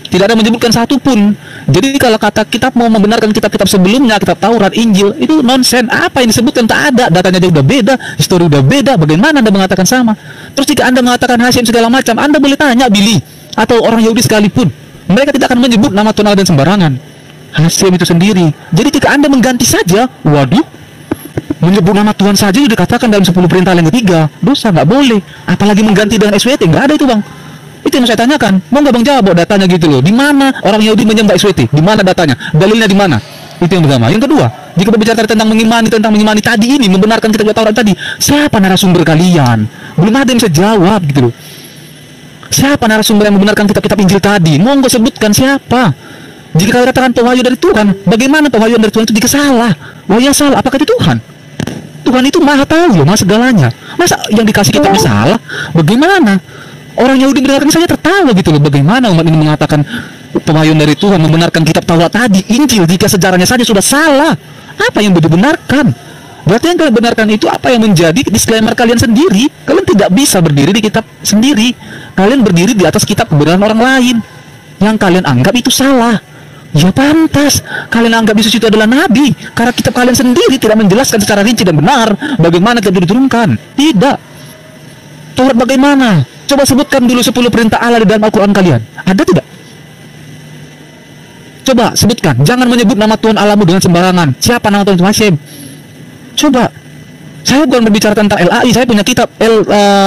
S2: Tidak ada menyebutkan satu pun. Jadi kalau kata kitab mau membenarkan kitab-kitab sebelumnya, kitab Taurat, Injil, itu nonsen. Apa yang disebutkan tak ada, datanya dia udah beda, histori udah beda, bagaimana Anda mengatakan sama? Terus jika Anda mengatakan Hasyim segala macam, Anda boleh tanya Billy atau orang Yahudi sekalipun. Mereka tidak akan menyebut nama Tuhan Allah dan sembarangan. Hasyim itu sendiri. Jadi jika Anda mengganti saja, waduh, menyebut nama Tuhan saja sudah dikatakan dalam 10 perintah yang ketiga, dosa, nggak boleh. Apalagi mengganti dengan SWT, nggak ada itu Bang. Itu yang saya tanyakan. Mau nggak Bang jawab datanya gitu loh? Di mana orang Yahudi menyembah SWT? Di mana datanya? Dalilnya di mana? Itu yang pertama. Yang kedua, jika berbicara tentang mengimani tadi ini, membenarkan kitab Taurat tadi, siapa narasumber kalian? Belum ada yang bisa jawab gitu loh. Siapa narasumber yang membenarkan kitab-kitab Injil tadi? Monggo sebutkan siapa. Jika kalian katakan pewahyu dari Tuhan, bagaimana pewahyuan dari Tuhan itu jika salah? Wahyu salah, apakah itu Tuhan? Tuhan itu maha tahu loh, maha segalanya. Masa yang dikasih kitabnya salah? Bagaimana? Orang Yahudi mendengarkan saja tertawa gitu loh. Bagaimana umat ini mengatakan pewahyuan dari Tuhan, membenarkan kitab Taurat tadi, Injil, jika sejarahnya saja sudah salah? Apa yang dibenarkan? Berarti yang kalian benarkan itu apa yang menjadi disclaimer kalian sendiri. Kalian tidak bisa berdiri di kitab sendiri. Kalian berdiri di atas kitab kebenaran orang lain yang kalian anggap itu salah. Ya pantas kalian anggap Yesus itu adalah nabi, karena kitab kalian sendiri tidak menjelaskan secara rinci dan benar bagaimana kitab diturunkan. Tidak. Taurat bagaimana? Coba sebutkan dulu 10 perintah Allah di dalam Al-Quran kalian. Ada tidak? Coba sebutkan. Jangan menyebut nama Tuhan Allahmu dengan sembarangan. Siapa nama Tuhan Hasyim? Coba. Saya bukan berbicara tentang LAI. Saya punya kitab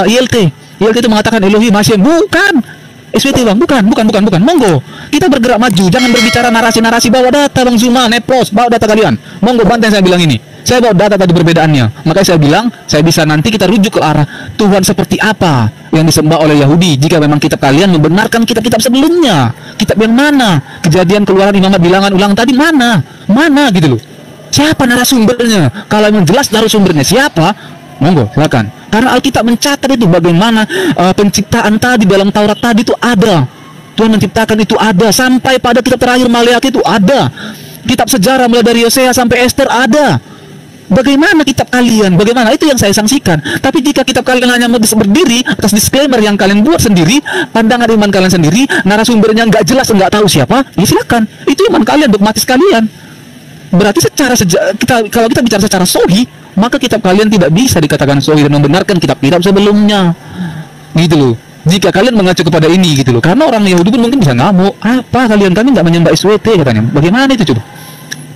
S2: ILT. ILT itu mengatakan Elohim Hasyim. Bukan. SWT Bang, bukan. Monggo, kita bergerak maju. Jangan berbicara narasi-narasi. Bawa data Bang Zuma, Nepros, bawa data kalian. Monggo, bantai saya bilang ini. Saya bawa data tadi perbedaannya. Makanya saya bilang, saya bisa nanti kita rujuk ke arah Tuhan seperti apa yang disembah oleh Yahudi. Jika memang kitab kalian membenarkan kitab-kitab sebelumnya. Kitab yang mana? Kejadian, Keluaran, Imamat, Bilangan, Ulangan tadi mana? Mana gitu loh. Siapa narasumbernya? Kalau memang jelas narasumbernya siapa, monggo, silakan. Karena Alkitab mencatat itu bagaimana penciptaan tadi dalam Taurat tadi itu ada. Tuhan menciptakan itu ada. Sampai pada kitab terakhir Maleakhi itu ada. Kitab sejarah mulai dari Yosea sampai Esther ada. Bagaimana kitab kalian? Bagaimana? Itu yang saya sanksikan. Tapi jika kitab kalian hanya berdiri atas disclaimer yang kalian buat sendiri, pandangan iman kalian sendiri, narasumbernya nggak jelas, nggak tahu siapa, ya silakan. Itu iman kalian, dogmatis kalian. berarti kalau kita bicara secara sahih, maka kitab kalian tidak bisa dikatakan sahih dan membenarkan kitab-kitab sebelumnya. Gitu loh. Jika kalian mengacu kepada ini gitu loh. Karena orang Yahudi pun mungkin bisa ngamuk. Apa kami nggak menyembah SWT katanya. Bagaimana itu coba?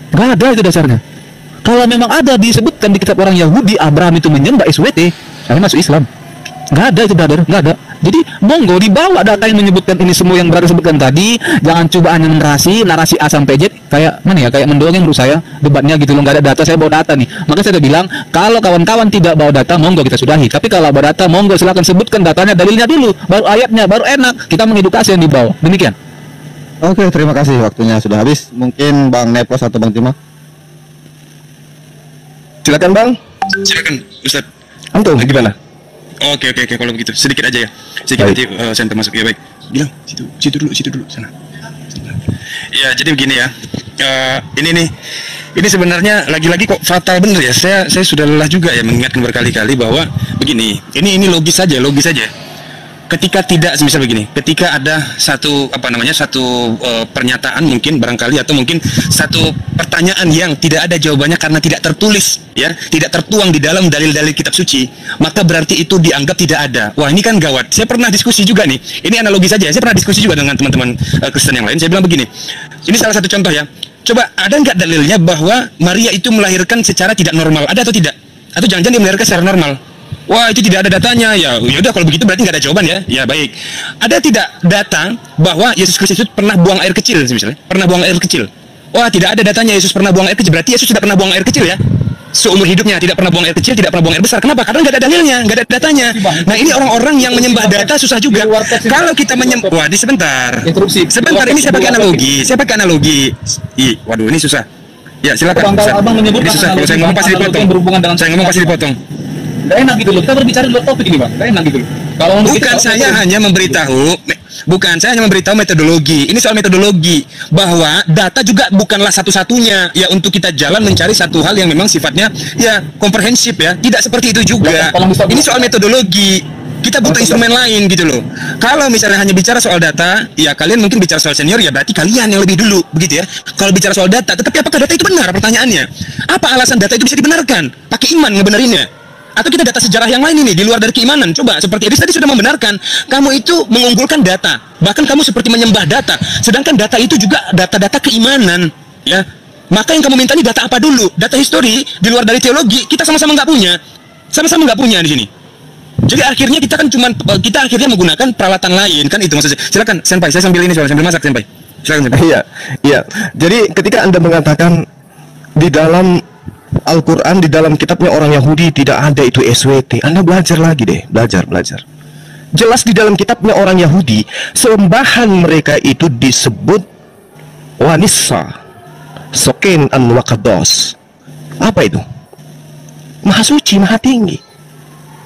S2: Nggak ada itu dasarnya. Kalau memang ada disebutkan di kitab orang Yahudi Abraham itu menyembah SWT, saya masuk Islam. Nggak ada itu, brother, nggak ada. Jadi monggo dibawa data yang menyebutkan ini semua yang brother sebutkan tadi. Jangan coba hanya narasi A sampai Z kayak mana ya, kayak mendongeng menurut saya debatnya gitu loh. Nggak ada data, saya bawa data nih. Maka saya udah bilang kalau kawan-kawan tidak bawa data, monggo kita sudahi. Tapi kalau bawa data, monggo silakan sebutkan datanya, dalilnya dulu, baru ayatnya, baru enak kita mengedukasi yang dibawa. Demikian.
S4: Oke, terima kasih, waktunya sudah habis. Mungkin Bang Nepos atau Bang Tima.
S5: Silakan Bang.
S6: Silakan Ustaz.
S5: Antum gimana?
S6: Oke, kalau begitu sedikit aja ya. Sedikit
S5: Baik.
S6: aja saya termasuk ya, baik. Bilang situ dulu sana. Ya, jadi begini ya. Ini sebenarnya lagi-lagi kok fatal bener ya. Saya sudah lelah juga ya mengingatkan berkali-kali bahwa begini. Ini logis saja. Ketika tidak, semisal begini, ketika ada satu pernyataan mungkin barangkali atau mungkin satu pertanyaan yang tidak ada jawabannya karena tidak tertulis ya, tidak tertuang di dalam dalil-dalil kitab suci, maka berarti itu dianggap tidak ada. Wah, ini kan gawat. Saya pernah diskusi juga nih. Ini analogi saja. Saya pernah diskusi juga dengan teman-teman Kristen yang lain. Saya bilang begini. Ini salah satu contoh ya. Coba ada nggak dalilnya bahwa Maria itu melahirkan secara tidak normal? Ada atau tidak? Atau jangan-jangan dia melahirkan secara normal? Wah, itu tidak ada datanya. Ya udah, kalau begitu berarti nggak ada jawaban ya. Ya baik. Ada tidak data bahwa Yesus Kristus itu pernah buang air kecil misalnya? Pernah buang air kecil. Wah, tidak ada datanya Yesus pernah buang air kecil. Berarti Yesus tidak pernah buang air kecil ya. Seumur hidupnya tidak pernah buang air kecil, tidak pernah buang air besar. Kenapa? Karena nggak ada dalilnya, nggak ada datanya. Nah, ini orang-orang yang menyembah data susah juga. Kalau kita menyembah, wah, sebentar. Sebentar, ini saya pakai analogi. Waduh, ini susah. Ya, silakan. Ini susah. Kalau saya ngomong pasti dipotong.
S2: Gak enak gitu loh, kita berbicara di luar topik ini Bang. Gak enak gitu loh. Kalau
S6: bukan saya hanya memberitahu metodologi. Ini soal metodologi, bahwa data juga bukanlah satu-satunya ya untuk kita jalan mencari satu hal yang memang sifatnya ya komprehensif ya. Tidak seperti itu juga. Ini soal metodologi. Kita butuh instrumen lain gitu loh. Kalau misalnya hanya bicara soal data, ya kalian mungkin bicara soal senior, ya berarti kalian yang lebih dulu begitu ya. Kalau bicara soal data, tetapi apakah data itu benar? Pertanyaannya, apa alasan data itu bisa dibenarkan? Pakai iman ngebenerinnya? Atau kita data sejarah yang lain ini di luar dari keimanan? Coba, seperti Edis tadi sudah membenarkan, kamu itu mengunggulkan data, bahkan kamu seperti menyembah data, sedangkan data itu juga data-data keimanan ya. Maka yang kamu minta ini data apa dulu? Data histori di luar dari teologi, kita sama-sama nggak punya di sini. Jadi akhirnya kita akhirnya menggunakan peralatan lain, kan itu maksudnya. Silakan Senpai, saya sambil masak Senpai. Silakan Senpai.
S5: Iya. Jadi ketika Anda mengatakan di dalam Al-Quran, di dalam kitabnya orang Yahudi tidak ada itu SWT, Anda belajar lagi deh, belajar. Jelas di dalam kitabnya orang Yahudi, sembahan mereka itu disebut Wanissa, Soken an Wakados. Apa itu? Maha suci, maha tinggi.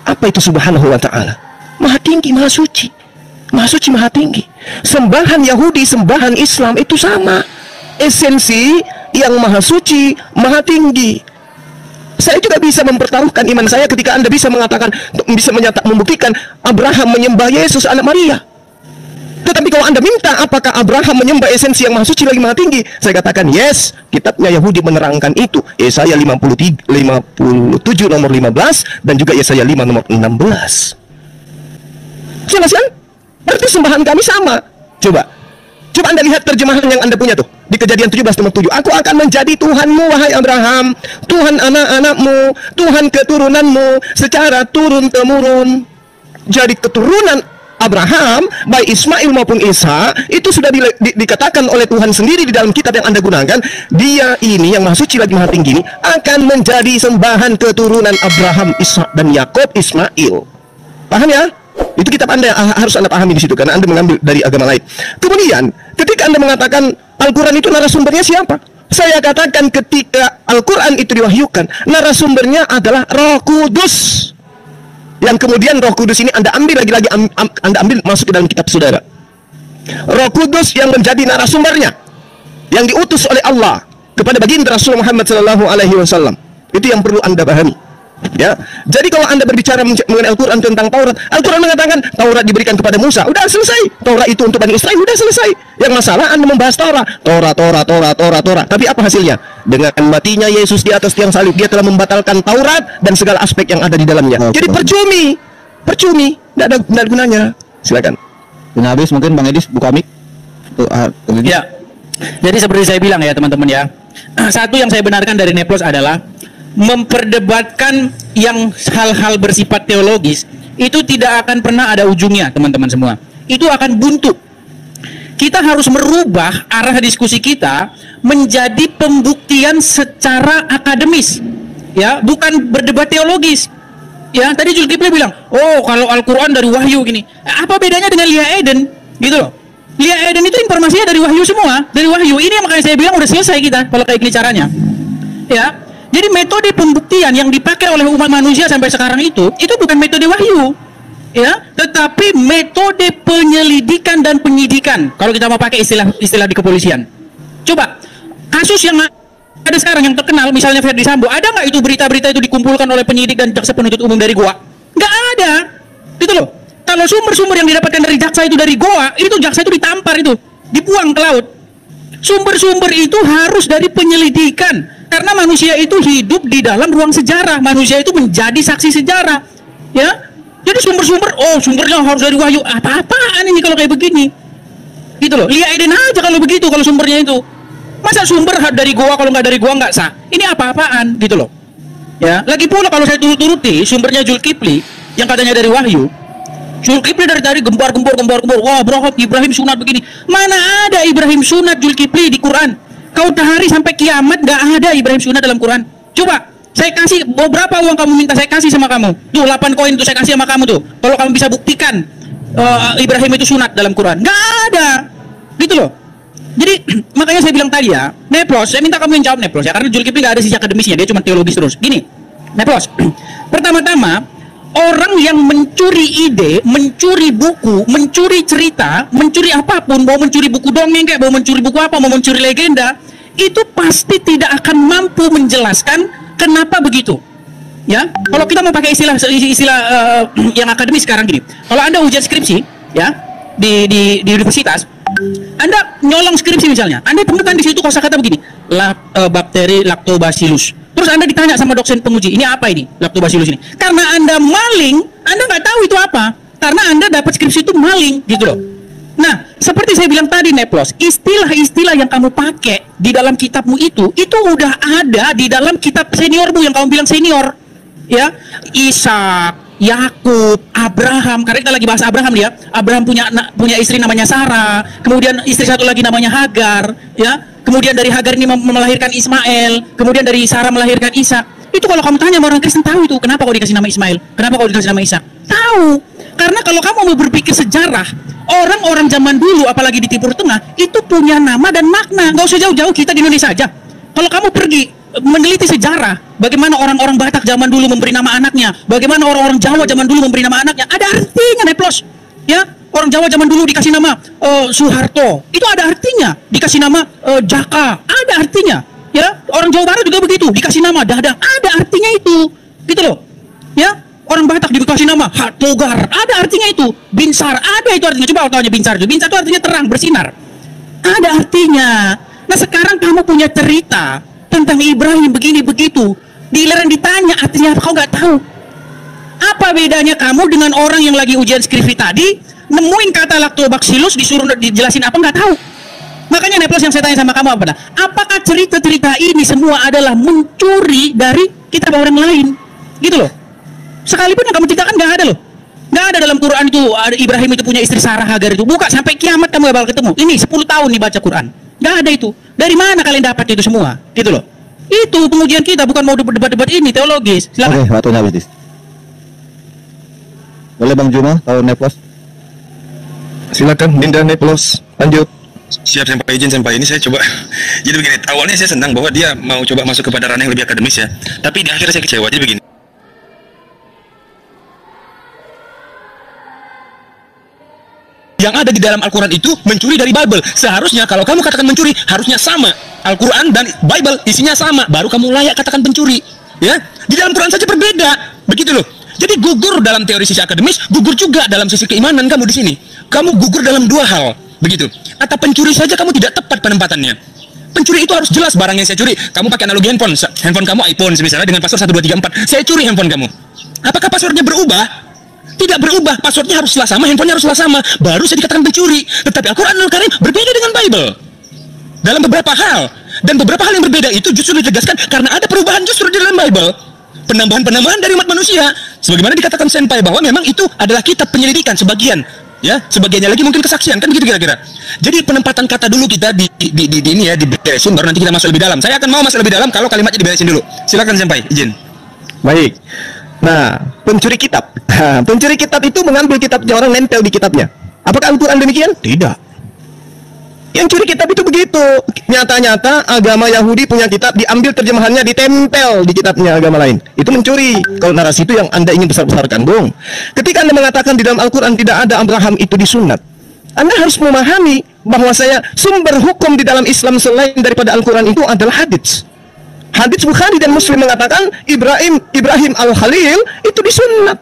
S5: Apa itu subhanahu wa ta'ala? Maha tinggi, maha suci. Maha suci, maha tinggi. Sembahan Yahudi, sembahan Islam itu sama. Esensi yang maha suci, maha tinggi. Saya juga bisa mempertaruhkan iman saya ketika Anda bisa mengatakan, membuktikan Abraham menyembah Yesus anak Maria. Tetapi kalau Anda minta apakah Abraham menyembah esensi yang maha suci lagi maha tinggi, saya katakan yes, kitabnya Yahudi menerangkan itu. Yesaya 57 nomor 15 dan juga Yesaya 5 nomor 16. Jelas kan? Berarti sembahan kami sama. Coba Anda lihat terjemahan yang Anda punya tuh di Kejadian 17 nomor 7. Aku akan menjadi Tuhanmu wahai Abraham, Tuhan anak-anakmu, Tuhan keturunanmu secara turun-temurun. Jadi keturunan Abraham, baik Ismail maupun Isa, itu sudah dikatakan oleh Tuhan sendiri di dalam kitab yang Anda gunakan. Dia ini yang maha suci lagi maha tinggi ini akan menjadi sembahan keturunan Abraham, Ishak dan Yakub, Ismail. Paham ya? Itu kitab Anda harus Anda pahami di situ karena Anda mengambil dari agama lain. Kemudian, ketika Anda mengatakan Al-Quran itu narasumbernya siapa? Saya katakan ketika Al-Quran itu diwahyukan, narasumbernya adalah Roh Kudus. Yang kemudian Roh Kudus ini Anda ambil lagi-lagi, Anda ambil masuk ke dalam kitab saudara. Roh Kudus yang menjadi narasumbernya, yang diutus oleh Allah kepada baginda Rasul Muhammad SAW. Itu yang perlu Anda pahami. Ya, jadi kalau Anda berbicara mengenai Al-Quran tentang Taurat, Al-Quran mengatakan Taurat diberikan kepada Musa, udah selesai. Taurat itu untuk Bani Israel, udah selesai. Yang masalah Anda membahas Taurat. Tapi apa hasilnya? Dengan matinya Yesus di atas tiang salib, dia telah membatalkan Taurat dan segala aspek yang ada di dalamnya. Jadi percumi, tidak ada gunanya. Silakan.
S4: Ini habis mungkin Bang Edis buka mic.
S3: Ya. Jadi seperti saya bilang ya teman-teman ya. Satu yang saya benarkan dari Neplos adalah memperdebatkan yang hal-hal bersifat teologis itu tidak akan pernah ada ujungnya, teman-teman semua. Itu akan buntu. Kita harus merubah arah diskusi kita menjadi pembuktian secara akademis, ya, bukan berdebat teologis. Ya, tadi Zulkifli bilang, oh kalau Al-Quran dari wahyu gini. Apa bedanya dengan Lia Eden? Gitu loh. Lia Eden itu informasinya dari wahyu semua, dari wahyu. Ini yang makanya saya bilang udah selesai kita kalau kayak gini caranya. Ya. Jadi metode pembuktian yang dipakai oleh umat manusia sampai sekarang itu bukan metode wahyu, ya, tetapi metode penyelidikan dan penyidikan. Kalau kita mau pakai istilah di kepolisian, coba kasus yang ada sekarang yang terkenal, misalnya Ferdi Sambo, ada nggak itu berita-berita itu dikumpulkan oleh penyidik dan jaksa penuntut umum dari Goa? Nggak ada, gitu loh. Kalau sumber-sumber yang didapatkan dari jaksa itu dari Goa, itu jaksa itu ditampar itu, dibuang ke laut. Sumber-sumber itu harus dari penyelidikan. Karena manusia itu hidup di dalam ruang sejarah, manusia itu menjadi saksi sejarah, ya. Jadi sumber-sumber, oh sumbernya harus dari wahyu, apa-apaan ini kalau kayak begini, gitu loh. Lia Eden aja kalau begitu, kalau sumbernya itu, masa sumber dari Goa kalau nggak dari Goa nggak sah? Ini apa-apaan, gitu loh. Ya, lagi pula kalau saya turut-turuti sumbernya Zulkifli yang katanya dari wahyu, Zulkifli dari gempar, wah berapa Ibrahim sunat begini, mana ada Ibrahim sunat Zulkifli di Quran? Kau tahari sampai kiamat nggak ada Ibrahim sunat dalam Quran. Coba saya kasih beberapa uang kamu minta saya kasih sama kamu. Tuh 8 koin tuh saya kasih sama kamu tuh. Kalau kamu bisa buktikan Ibrahim itu sunat dalam Quran, nggak ada. Gitu loh. Jadi makanya saya bilang tadi ya, Neplos, saya minta kamu yang jawab Neplos ya, karena Zulkifli nggak ada sisi akademisnya, dia cuma teologis terus. Gini, Neplos, pertama-tama orang yang mencuri ide, mencuri buku, mencuri cerita, mencuri apapun, mau mencuri buku dongeng kayak, mau mencuri buku apa, mau mencuri legenda, itu pasti tidak akan mampu menjelaskan kenapa begitu. Ya, kalau kita mau pakai istilah yang akademis sekarang gini, kalau Anda ujian skripsi, ya, di universitas, Anda nyolong skripsi misalnya, Anda temukan di situ kosakata begini, bakteri lactobacillus. Terus Anda ditanya sama dosen penguji, ini apa ini lactobacillus ini? Karena Anda maling, Anda nggak tahu itu apa. Karena Anda dapat skripsi itu maling, gitu loh. Nah, seperti saya bilang tadi Neplos, istilah-istilah yang kamu pakai di dalam kitabmu itu udah ada di dalam kitab seniormu yang kamu bilang senior, ya. Ishak, Yakub, Abraham. Karena kita lagi bahas Abraham ya. Abraham punya istri namanya Sarah, kemudian istri satu lagi namanya Hagar, ya. Kemudian dari Hagar ini melahirkan Ismail, kemudian dari Sarah melahirkan Ishak. Itu kalau kamu tanya sama orang Kristen, tahu itu kenapa kau dikasih nama Ismail, kenapa kau dikasih nama Ishak? Tahu. Karena kalau kamu mau berpikir sejarah, orang-orang zaman dulu apalagi di Timur Tengah itu punya nama dan makna. Nggak usah jauh-jauh, kita di Indonesia aja. Kalau kamu pergi meneliti sejarah, bagaimana orang-orang Batak zaman dulu memberi nama anaknya, bagaimana orang-orang Jawa zaman dulu memberi nama anaknya, ada artinya Neplos, ya. Orang Jawa zaman dulu dikasih nama Soeharto, itu ada artinya. Dikasih nama Jaka, ada artinya. Ya, orang Jawa Barat juga begitu, dikasih nama Dadang, ada artinya itu, gitu loh. Ya, orang Batak dikasih nama Togar, ada artinya itu. Binsar, ada itu artinya. Coba tanya Binsar itu. Binsar itu artinya terang, bersinar. Ada artinya. Nah, sekarang kamu punya cerita tentang Ibrahim begini begitu. Giliran ditanya artinya apa, kau nggak tahu. Apa bedanya kamu dengan orang yang lagi ujian skripsi tadi? Nemuin kata lactobacillus, disuruh dijelasin apa, nggak tahu. Makanya Neplos yang saya tanya sama kamu apa? Apakah cerita-cerita ini semua adalah mencuri dari kitab orang lain? Gitu loh. Sekalipun yang kamu ceritakan nggak ada loh. Nggak ada dalam Quran itu ada Ibrahim itu punya istri Sarah Hagar itu. Buka sampai kiamat kamu gak bakal ketemu. Ini 10 tahun nih baca Quran. Nggak ada itu. Dari mana kalian dapat itu semua? Gitu loh. Itu pengujian kita, bukan mau debat-debat ini teologis. Silakan.
S4: Oke, waktunya habis. Boleh Bang Juma, tahu Neplos?
S5: Silakan Dinda Neplos, lanjut.
S6: Siap Senpai, izin Senpai, ini saya coba. Jadi begini, awalnya saya senang bahwa dia mau coba masuk kepada ranah yang lebih akademis ya. Tapi di akhir saya kecewa. Jadi begini. Yang ada di dalam Al-Quran itu mencuri dari Bible. Seharusnya kalau kamu katakan mencuri, harusnya sama. Al-Quran dan Bible isinya sama. Baru kamu layak katakan pencuri. Ya, di dalam Quran saja berbeda. Begitu loh. Jadi gugur dalam teori sisi akademis, gugur juga dalam sisi keimanan kamu di sini. Kamu gugur dalam dua hal, begitu. Atau pencuri saja kamu tidak tepat penempatannya. Pencuri itu harus jelas barang yang saya curi. Kamu pakai analogi handphone. Handphone kamu iPhone misalnya dengan password 1234. Saya curi handphone kamu. Apakah passwordnya berubah? Tidak berubah. Passwordnya haruslah sama, handphonenya haruslah sama. Baru saya dikatakan pencuri. Tetapi Al-Quranul Karim berbeda dengan Bible dalam beberapa hal. Dan beberapa hal yang berbeda itu justru ditegaskan karena ada perubahan justru di dalam Bible. Penambahan-penambahan dari umat manusia. Sebagaimana dikatakan Senpai bahwa memang itu adalah kitab penyelidikan sebagian. Ya, sebagiannya lagi mungkin kesaksian, kan begitu kira-kira. Jadi penempatan kata dulu kita di ini ya, diberesin, baru nanti kita masuk lebih dalam. Saya akan mau masuk lebih dalam kalau kalimatnya diberesin dulu. Silakan Senpai, izin.
S5: Baik. Nah, pencuri kitab. Pencuri kitab itu mengambil kitabnya orang, nempel di kitabnya. Apakah Al-Quran demikian? Tidak. Yang curi kitab itu begitu. Nyata-nyata agama Yahudi punya kitab, diambil terjemahannya, ditempel di kitabnya agama lain. Itu mencuri. Kalau narasi itu yang Anda ingin besar-besarkan, Bung. Ketika Anda mengatakan di dalam Al-Quran tidak ada Abraham itu disunat, Anda harus memahami bahwa sumber hukum di dalam Islam selain daripada Al-Quran itu adalah hadits. Hadits Bukhari dan Muslim mengatakan Ibrahim Al-Khalil itu disunat.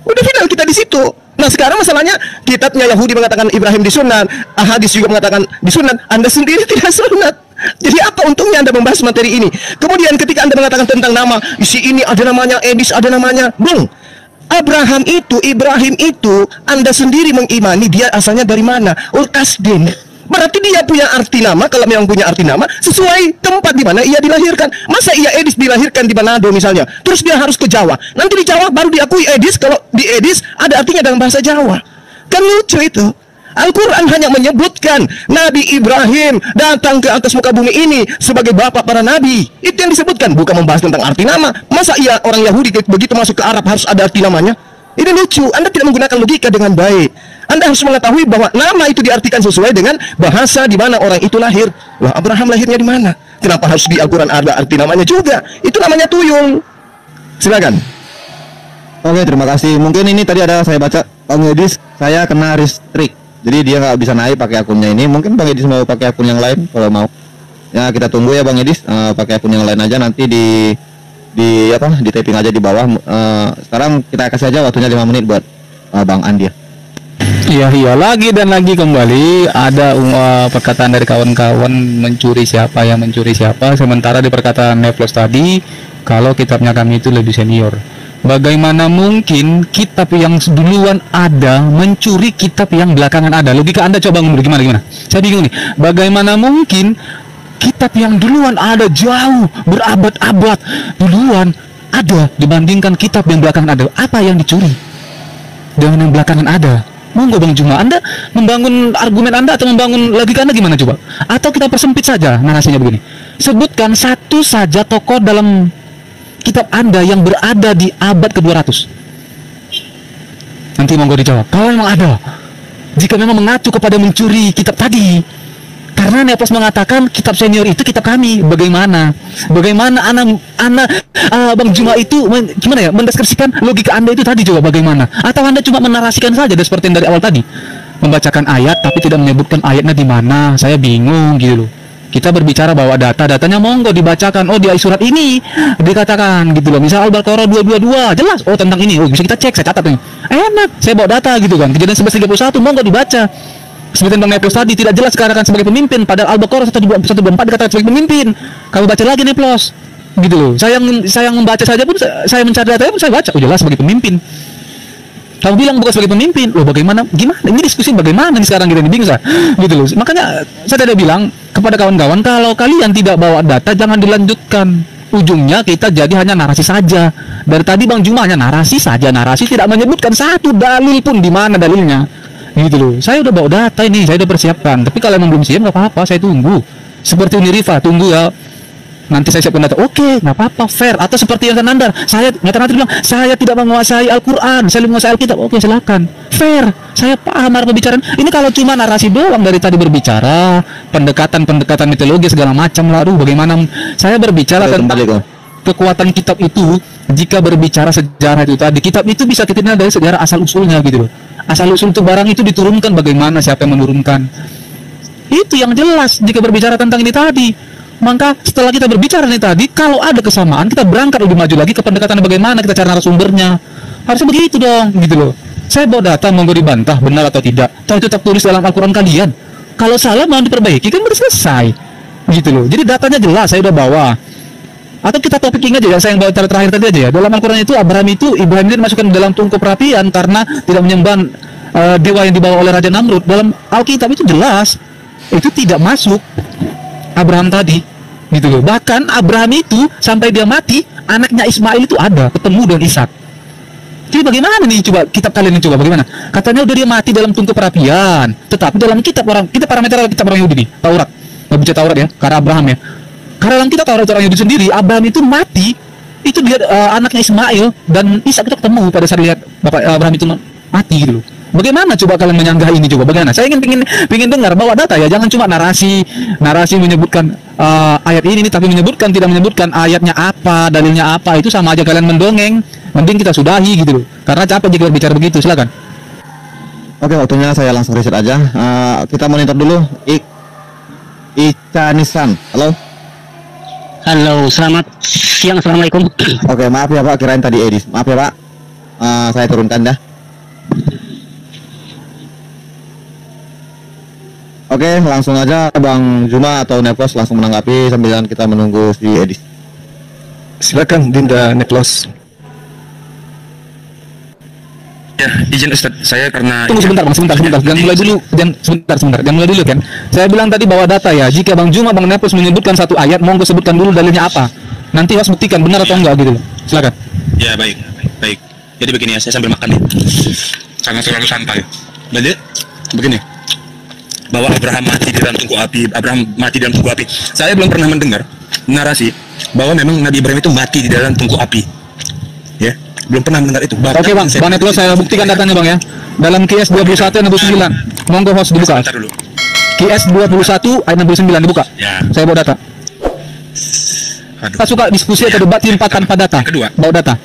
S5: Udah final kita di situ. Nah sekarang masalahnya kitabnya Yahudi mengatakan Ibrahim disunat, hadis juga mengatakan disunat, Anda sendiri tidak sunat. Jadi apa untungnya Anda membahas materi ini? Kemudian ketika Anda mengatakan tentang nama, isi ini ada namanya, Edis ada namanya, Bung, Ibrahim itu Anda sendiri mengimani dia asalnya dari mana? Ul-Kasdin. Berarti dia punya arti nama, kalau memang punya arti nama, sesuai tempat di mana ia dilahirkan. Masa ia Edis dilahirkan di Manado misalnya, terus dia harus ke Jawa. Nanti di Jawa baru diakui Edis, kalau di Edis ada artinya dalam bahasa Jawa. Kan lucu itu. Al-Quran hanya menyebutkan Nabi Ibrahim datang ke atas muka bumi ini sebagai bapak para nabi. Itu yang disebutkan, bukan membahas tentang arti nama. Masa ia orang Yahudi begitu masuk ke Arab harus ada arti namanya? Ini lucu, Anda tidak menggunakan logika dengan baik. Anda harus mengetahui bahwa nama itu diartikan sesuai dengan bahasa di mana orang itu lahir. Wah, Abraham lahirnya di mana? Kenapa harus di Al-Quran ada arti namanya juga? Itu namanya tuyul. Silakan.
S4: Oke, terima kasih. Mungkin ini tadi ada saya baca, Bang Edis, saya kena restrict. Jadi dia nggak bisa naik pakai akunnya ini. Mungkin Bang Edis mau pakai akun yang lain kalau mau. Ya kita tunggu ya Bang Edis, pakai akun yang lain aja nanti di taping aja di bawah. Sekarang kita kasih aja waktunya 5 menit buat Bang Andi.
S2: Iya lagi dan lagi kembali ada perkataan dari kawan-kawan mencuri siapa yang mencuri siapa, sementara di perkataan Neflos tadi kalau kitabnya kami itu lebih senior. Bagaimana mungkin kitab yang duluan ada mencuri kitab yang belakangan ada? Logika Anda coba ngomong gimana? Saya bingung nih. Bagaimana mungkin kitab yang duluan ada jauh berabad-abad duluan ada dibandingkan kitab yang belakangan ada? Apa yang dicuri dengan yang belakangan ada? Monggo Bang Juma, Anda membangun argumen Anda atau membangun logika Anda gimana coba? Atau kita persempit saja narasinya begini. Sebutkan satu saja tokoh dalam kitab Anda yang berada di abad ke-200. Nanti monggo dijawab. Kalau memang ada, jika memang mengacu kepada mencuri kitab tadi. Karena Nepos mengatakan kitab senior itu kitab kami. Bagaimana Bang Juma itu gimana ya mendeskripsikan logika Anda itu tadi coba bagaimana? Atau Anda cuma menarasikan saja seperti yang dari awal tadi, membacakan ayat tapi tidak menyebutkan ayatnya di mana? Saya bingung gitu loh. Kita berbicara bahwa datanya monggo dibacakan. Oh di surat ini dikatakan gitu loh. Misal Al-Baqarah 222 jelas. Oh tentang ini. Oh bisa kita cek. Saya catat nih. Enak. Saya bawa data gitu kan. Kejadian 1131 monggo dibaca. Seperti Bang Neplos tadi tidak jelas dikatakan sebagai pemimpin, padahal Al-Baqarah 124 dikatakan sebagai pemimpin. Kamu baca lagi Neplos, gitu loh. Saya membaca saja pun, saya mencari data pun saya baca, oh jelas sebagai pemimpin. Kamu bilang bukan sebagai pemimpin, loh bagaimana? Gimana? Ini diskusi bagaimana nih sekarang kita bingung gitu loh. Makanya saya tadi bilang kepada kawan-kawan kalau kalian tidak bawa data jangan dilanjutkan. Ujungnya kita jadi hanya narasi saja. Dari tadi Bang Juma hanya narasi saja, narasi tidak menyebutkan satu dalil pun di mana dalilnya. Gitu loh, saya udah bawa data ini, saya udah persiapkan. Tapi kalau emang belum siap nggak apa-apa, saya tunggu. Seperti Unirifa, tunggu ya. Nanti saya siapkan data. Oke, nggak apa-apa, fair. Atau seperti yang Nandar, saya nanti bilang saya tidak menguasai Al-Quran, saya menguasai Alkitab. Oke, silakan, fair. Saya paham arah pembicaraan. Ini kalau cuma narasi doang dari tadi berbicara, pendekatan mitologi segala macam lah. Aduh, bagaimana? Saya berbicara tentang kekuatan kitab itu. Jika berbicara sejarah itu tadi, kitab itu bisa kita lihat dari sejarah asal usulnya gitu loh. Asal usul itu barang itu diturunkan bagaimana, siapa yang menurunkan. Itu yang jelas jika berbicara tentang ini tadi. Maka setelah kita berbicara nih tadi, kalau ada kesamaan, kita berangkat lebih maju lagi ke pendekatan bagaimana kita cari narasumbernya. Harusnya begitu dong, gitu loh. Saya bawa data, monggo dibantah, benar atau tidak. Toh itu tertulis dalam Al-Quran kalian. Kalau salah mau diperbaiki, kan udah selesai. Gitu loh. Jadi datanya jelas, saya udah bawa. Atau kita topiking aja ya, saya yang bawa cara terakhir tadi aja ya. Dalam Al-Quran itu, Ibrahim itu dimasukkan dalam tungku perapian karena tidak menyembah dewa yang dibawa oleh Raja Namrud. Dalam Alkitab itu jelas, itu tidak masuk Abraham tadi, gitu loh. Bahkan Abraham itu sampai dia mati, anaknya Ismail itu ada, ketemu dengan Ishak. Jadi bagaimana nih coba kitab kalian ini coba bagaimana? Katanya udah dia mati dalam tungku perapian, tetapi dalam kitab kita parameter kitab orang Yahudi nih, Taurat, nggak baca Taurat ya, karena Abraham ya. Karena dalam kitab Taurat orang Yahudi sendiri, Abraham itu mati, itu dia anaknya Ismail dan Ishak itu ketemu pada saat lihat bapak Abraham itu mati gitu loh. Bagaimana coba kalian menyanggah ini coba? Bagaimana? Saya ingin dengar bawa data ya, jangan cuma narasi menyebutkan ayat ini nih, tapi tidak menyebutkan ayatnya apa, dalilnya apa. Itu sama aja kalian mendongeng. Mending kita sudahi gitu loh. Karena capek jika bicara begitu. Silakan.
S4: Oke, waktunya saya langsung riset aja. Kita monitor dulu. Ica Nisan. Halo.
S7: Halo, selamat siang, assalamualaikum.
S4: Oke, maaf ya Pak, kirain tadi Edis. Maaf ya Pak. Saya turunkan dah. Oke, langsung aja Bang Juma atau Neplos langsung menanggapi sambil kita menunggu si Edis.
S5: Silakan Dinda Neplos.
S6: Ya, izin Ustaz, saya karena
S2: Tunggu sebentar, jangan mulai dulu, jangan mulai dulu kan. Saya bilang tadi bawa data ya. Jika Bang Juma, Bang Nepos menyebutkan satu ayat, monggo sebutkan dulu dalilnya apa. Nanti harus buktikan benar atau enggak gitu loh. Silakan.
S6: Ya, baik. Jadi begini ya, saya sambil makan ya. Karena terlalu santai. Jadi begini. Bahwa Abraham mati di dalam tungku api. Saya belum pernah mendengar narasi bahwa memang Nabi Ibrahim itu mati di dalam tungku api. Ya, belum pernah mendengar itu.
S2: Oke Bang, Bang Neplos saya buktikan datanya Bang ya. Dalam QS 21 ayat 69. Monggo host dibuka.
S6: Sebentar dulu.
S2: QS 21 ayat 69 dibuka.
S6: Ya.
S2: Saya bawa data.
S6: Aduh.
S2: Kita suka diskusi atau debat tanpa data.
S6: Kedua.
S2: Bawa data.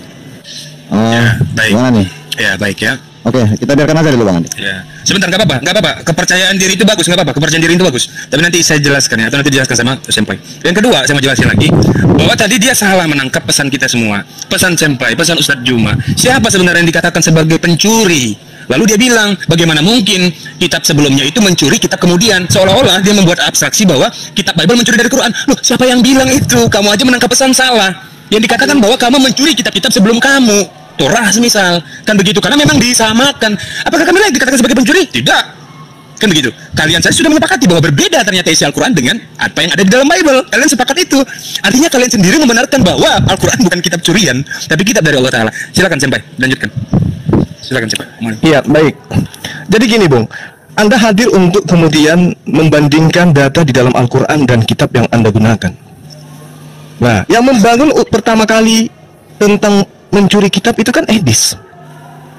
S6: Ya, baik.
S4: Gimana nih?
S6: Ya, baik ya.
S4: Oke, kita biarkan aja dulu Bang Andi.
S6: Ya, sebentar, nggak apa-apa. Kepercayaan diri itu bagus, nggak apa-apa. Kepercayaan diri itu bagus. Tapi nanti saya jelaskan ya, atau nanti dijelaskan sama Senpai. Yang kedua, saya mau jelasin lagi bahwa tadi dia salah menangkap pesan kita semua, pesan Senpai, pesan Ustadz Juma. Siapa sebenarnya yang dikatakan sebagai pencuri? Lalu dia bilang, bagaimana mungkin kitab sebelumnya itu mencuri kitab kemudian? Seolah-olah dia membuat abstraksi bahwa kitab Bible mencuri dari Quran. Loh, siapa yang bilang itu? Kamu aja menangkap pesan salah. Yang dikatakan bahwa kamu mencuri kitab-kitab sebelum kamu. Torah semisal, kan begitu, karena memang disamakan. Apakah kami lagi dikatakan sebagai pencuri? Tidak, kan begitu. Kalian saya sudah menyepakati bahwa berbeda ternyata isi Al-Quran dengan apa yang ada di dalam Bible. Kalian sepakat itu. Artinya kalian sendiri membenarkan bahwa Al-Quran bukan kitab curian, tapi kitab dari Allah Ta'ala. Silakan Senpai, lanjutkan. Silakan Senpai.
S5: Iya, baik. Jadi gini Bung, Anda hadir untuk kemudian membandingkan data di dalam Al-Quran dan kitab yang Anda gunakan. Nah, yang membangun pertama kali tentang mencuri kitab itu kan Edis.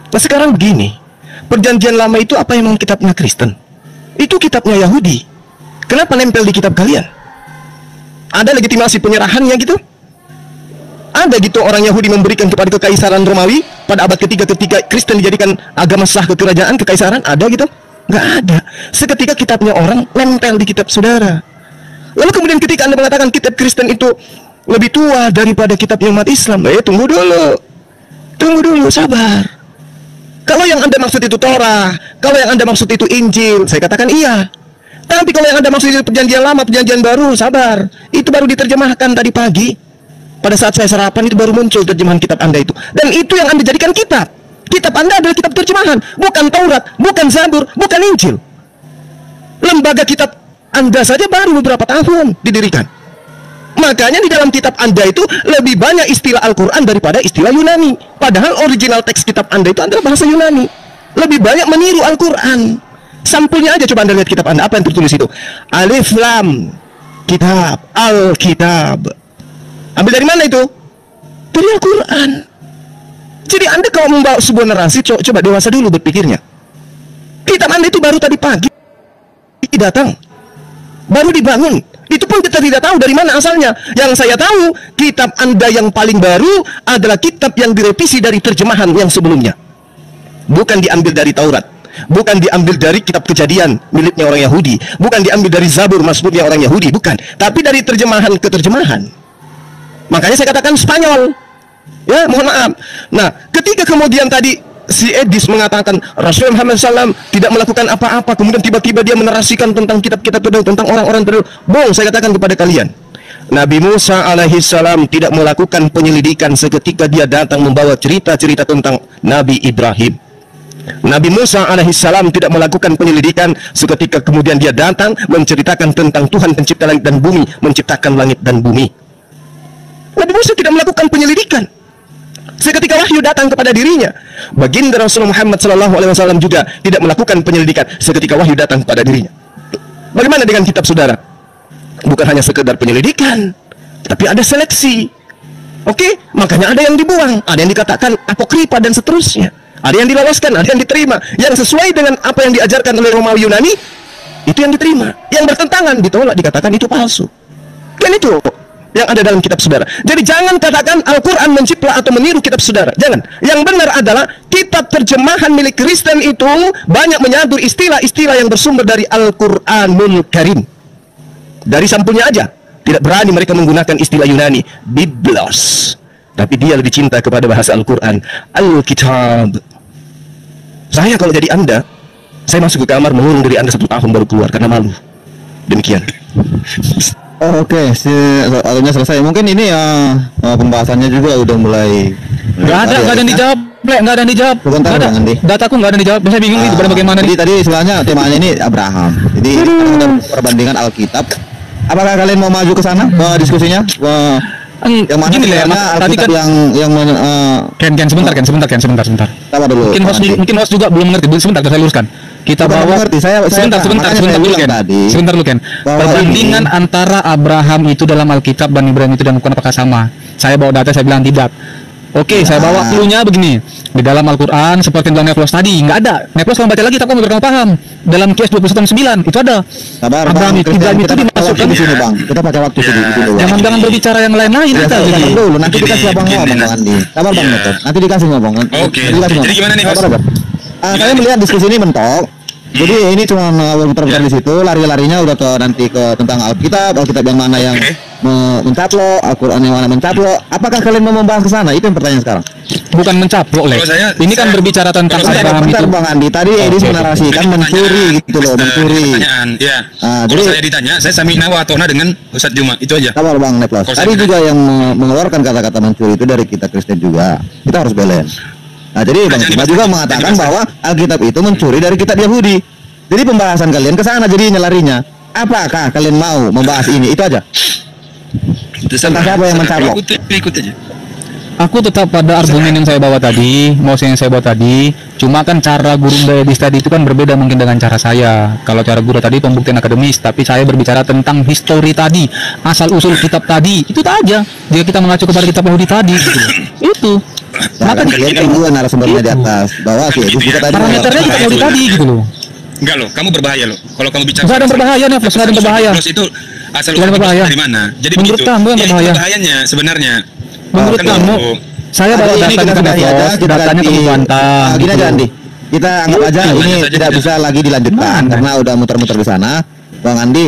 S5: Nah sekarang begini, perjanjian lama itu apa yang kitabnya Kristen? Itu kitabnya Yahudi. Kenapa nempel di kitab kalian? Ada legitimasi penyerahannya gitu? Ada gitu orang Yahudi memberikan kepada kekaisaran Romawi pada abad ketiga ketika Kristen dijadikan agama sah kekerajaan, kekaisaran? Ada gitu? Nggak ada. Seketika kitabnya orang nempel di kitab saudara. Lalu kemudian ketika Anda mengatakan kitab Kristen itu lebih tua daripada kitab umat Islam, tunggu dulu, sabar. Kalau yang Anda maksud itu Torah, kalau yang Anda maksud itu Injil, saya katakan iya. Tapi kalau yang Anda maksud itu perjanjian lama, perjanjian baru, sabar. Itu baru diterjemahkan tadi pagi. Pada saat saya sarapan itu baru muncul terjemahan kitab Anda itu. Dan itu yang Anda jadikan kitab. Kitab Anda adalah kitab terjemahan, bukan Taurat, bukan Zabur, bukan Injil. Lembaga kitab Anda saja baru beberapa tahun didirikan. Makanya di dalam kitab Anda itu lebih banyak istilah Al-Quran daripada istilah Yunani. Padahal original teks kitab Anda itu adalah bahasa Yunani. Lebih banyak meniru Al-Quran. Sampulnya aja coba Anda lihat kitab Anda. Apa yang tertulis itu? Alif Lam Kitab, Al-Kitab. Ambil dari mana itu? Dari Al-Quran. Jadi Anda kalau membawa sebuah narasi, coba dewasa dulu berpikirnya. Kitab Anda itu baru tadi pagi datang, baru dibangun. Itu pun kita tidak tahu dari mana asalnya. Yang saya tahu, kitab Anda yang paling baru adalah kitab yang direvisi dari terjemahan yang sebelumnya. Bukan diambil dari Taurat. bukan diambil dari kitab Kejadian miliknya orang Yahudi, bukan diambil dari Zabur Mazmurnya orang Yahudi, bukan, tapi dari terjemahan ke terjemahan. Makanya saya katakan Spanyol. Ya, mohon maaf. Nah, ketika kemudian tadi si Edis mengatakan Rasulullah Muhammad SAW tidak melakukan apa-apa, kemudian tiba-tiba dia menarasikan tentang kitab-kitab terdahulu, tentang orang-orang terdahulu. Bohong, saya katakan kepada kalian. Nabi Musa alaihissalam tidak melakukan penyelidikan seketika dia datang membawa cerita-cerita tentang Nabi Ibrahim. Nabi Musa alaihissalam tidak melakukan penyelidikan seketika kemudian dia datang menceritakan tentang Tuhan pencipta langit dan bumi, menciptakan langit dan bumi. Nabi Musa tidak melakukan penyelidikan seketika wahyu datang kepada dirinya. Baginda Rasulullah Muhammad SAW juga tidak melakukan penyelidikan seketika wahyu datang kepada dirinya. Bagaimana dengan kitab saudara? Bukan hanya sekedar penyelidikan, tapi ada seleksi. Oke, makanya ada yang dibuang, ada yang dikatakan apokrifa dan seterusnya. Ada yang dilawaskan, ada yang diterima. Yang sesuai dengan apa yang diajarkan oleh Romawi Yunani, itu yang diterima. Yang bertentangan ditolak, dikatakan itu palsu. Kan itu yang ada dalam kitab saudara. Jadi jangan katakan Al-Quran menciplak atau meniru kitab saudara. Jangan. Yang benar adalah kitab terjemahan milik Kristen itu banyak menyadur istilah-istilah yang bersumber dari Al-Quranul Karim. Dari sampulnya aja. Tidak berani mereka menggunakan istilah Yunani, Biblos. Tapi dia lebih cinta kepada bahasa Al-Quran, Al-Kitab. Saya kalau jadi Anda, saya masuk ke kamar mengurung diri Anda 1 tahun baru keluar karena malu. Demikian.
S4: Oke, soalnya selesai. Mungkin ini pembahasannya juga udah mulai.
S2: Nggak ada yang dijawab, nggak ada yang dijawab.
S4: Sebentar,
S2: Nggak ada.
S4: Bang Andi.
S2: Dataku nggak ada yang dijawab. Saya bingung nih bagaimana
S4: Jadi
S2: nih.
S4: tadi istilahnya temanya ini Abraham. Jadi ada perbandingan Alkitab. Apakah kalian mau maju ke sana diskusinya? Yang mana
S2: Gini lah,
S4: sebenarnya
S2: tadi
S4: Alkitab
S2: kan
S4: yang
S2: sebentar.
S4: Sabar dulu.
S2: Mungkin host juga belum mengerti. Sebentar, saya luruskan. Kita
S4: Bukan
S2: bawa
S4: mengerti,
S2: sebentar dulu Ken. Sebentar dulu Ken. Perbandingan antara Abraham itu dalam Alkitab dan Ibrahim itu dalam Al-Quran apakah sama? Saya bawa data, saya bilang tidak. Oke, saya bawa clue-nya begini. Di dalam Al-Quran seperti yang bilang Neplos tadi, nggak ada. Neplos kalau baca lagi, kamu kamu paham. Dalam QS 21:9 itu ada.
S4: Sabar,
S2: Abraham
S4: Bang,
S2: Ibrahim itu dimasukkan
S4: di sini, Bang. Kita baca waktu di sini.
S2: Jangan berbicara yang lain-lain kita
S4: Sabar
S2: jadi.
S4: dulu, nanti dikasih abang ngomong, Bang Andi. Sabar, Bang. Nanti dikasih ngomong.
S6: Oke. Jadi gimana nih, Mas?
S4: Saya melihat diskusi ini mentok. Jadi ini cuma berputar-putar di situ, lari-larinya udah ke nanti ke tentang Alkitab yang mana yang mencaplok, Al-Quran yang mana mencaplok. Apakah kalian mau membahas ke sana? Itu yang pertanyaan sekarang.
S2: Bukan mencaplok, Le. Ini kan berbicara tentang Abraham
S4: Bentar,
S2: itu.
S4: Bang Andi. Tadi Edis menarasikan mencuri gitu loh, mencuri.
S6: Pertanyaan, ya.
S4: Jadi
S6: Kalau saya ditanya, saya samina wa atona dengan Ustadz Juma, itu aja.
S4: sabar, Bang Neplos. Tadi juga yang mengeluarkan kata-kata mencuri itu dari kita Kristen juga. Kita harus balance. Nah, jadi Bang Juma juga mengatakan bahwa Alkitab itu mencuri dari kitab Yahudi. Jadi pembahasan kalian ke sana jadinya larinya. Apakah kalian mau membahas ini? Itu aja. Tentang siapa yang mencaplok?
S6: Ikut aja.
S2: Aku tetap pada argumen yang saya bawa tadi, mosi yang saya bawa tadi. Cuma kan cara guru Edis tadi itu kan berbeda mungkin dengan cara saya. Kalau cara guru tadi pembuktian akademis, tapi saya berbicara tentang histori tadi, asal usul kitab tadi. Itu aja. Jika kita mengacu kepada kitab Yahudi tadi, gitu. Itu.
S4: Maka kalian kan juga narasumbernya di atas. Bahwa sih Edis juga tadi.
S2: Parameternya kitab Yahudi tadi gitu loh.
S6: Enggak loh, kamu berbahaya loh. Kalau kamu bicara
S2: Nggak ada yang berbahaya, Neflos, nggak ada yang berbahaya.
S6: Terus itu asal
S2: Nggak ada yang berbahaya.
S6: dari mana? Jadi
S2: Menurut
S6: begitu.
S2: kamu yang
S6: Ya, itu
S2: berbahaya.
S6: bahayanya sebenarnya.
S2: Menurut
S6: Kan
S2: kamu,
S6: gitu.
S2: saya bawa
S4: Tadi ini
S2: data
S4: kita
S2: ke
S4: sudahi aja,
S2: Neflos,
S4: kita
S2: datanya
S4: ganti.
S2: kamu bantah.
S4: Gini
S2: gitu.
S4: aja Andi. Kita anggap aja
S6: Lanjut
S4: ini
S6: saja,
S4: tidak
S6: tidak.
S4: bisa lagi dilanjutkan karena udah muter-muter di sana. Bang Andi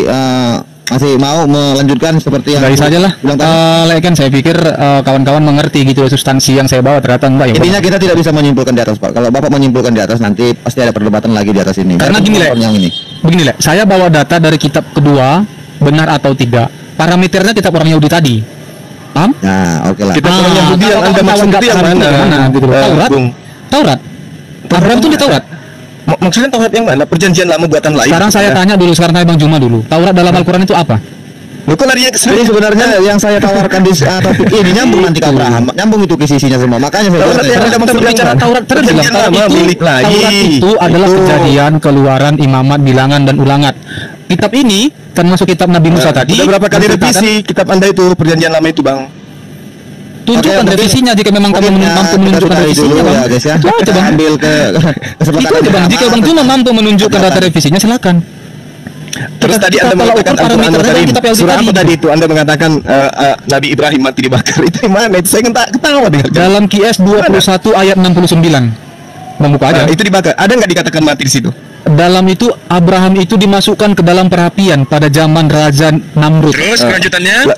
S4: masih mau melanjutkan seperti yang
S2: Dari saja lah.
S4: bilang tadi?
S2: Kan saya pikir kawan-kawan mengerti gitu loh substansi yang saya bawa, ternyata enggak ya.
S4: Intinya kita tidak bisa menyimpulkan di atas, Pak. Kalau Bapak menyimpulkan di atas nanti pasti ada perdebatan lagi di atas ini.
S2: Karena gini, Le.
S4: yang ini.
S2: Begini, Le, saya bawa data dari kitab kedua, benar atau tidak. Parameternya kitab orang Yahudi tadi. Paham?
S4: Nah, oke lah.
S5: Kita orang Yahudi yang Anda maksud itu yang mana?
S2: Gitu loh. Taurat.
S5: Bung.
S2: Taurat. Abraham itu di Taurat.
S5: Maksudnya Taurat yang mana? Perjanjian lama buatan lain.
S2: Sekarang saya tanya dulu, sekarang tanya Bang Juma dulu. Taurat dalam Al-Quran itu apa?
S5: Loh, kok larinya ke
S4: Jadi
S5: sana?
S4: sebenarnya yang saya tawarkan di topik ini nyambung nanti ke Abraham, nyambung itu kisi-isinya semua. Makanya saya
S5: Taurat yang
S4: bilang,
S5: Anda maksud
S2: Kita bicara
S5: yang
S2: Taurat, tadi bilang
S5: perjanjian
S2: Taurat
S5: lama
S2: itu,
S5: milik lagi.
S2: Taurat itu adalah kejadian, keluaran, imamat, bilangan dan ulangat. Kitab ini termasuk kitab Nabi Musa tadi.
S5: Udah berapa kali
S2: menceritakan-
S5: revisi kitab Anda itu perjanjian lama itu, Bang?
S2: Tunjukkan
S4: Oke,
S2: revisinya jika memang kamu
S4: mungkin,
S2: mampu
S4: kita
S2: menunjukkan
S4: sudahi
S2: revisinya,
S4: dulu
S2: Bang.
S4: ya, guys ya.
S2: Itu aja,
S4: Kita
S2: Bang.
S4: ambil ke kesempatan
S2: Itu aja, Bang. Jika Bang Juma mampu menunjukkan data revisinya, silakan.
S5: Terus
S2: Kita-
S5: tadi
S2: kita
S5: Anda
S2: tolak
S5: mengatakan
S2: ukur
S5: Al-Quran
S2: parameternya
S5: Al-Karim.
S2: kitab Yahudi
S5: Surah apa
S2: tadi.
S5: tadi itu? Anda mengatakan Nabi Ibrahim mati dibakar. Itu di mana? Itu saya ketawa dengar.
S2: Dalam QS 21 ayat 69. Bang buka aja.
S5: Itu dibakar. Ada nggak dikatakan mati di situ?
S2: Dalam itu Abraham itu dimasukkan ke dalam perapian pada zaman Raja Namrud.
S6: Terus kelanjutannya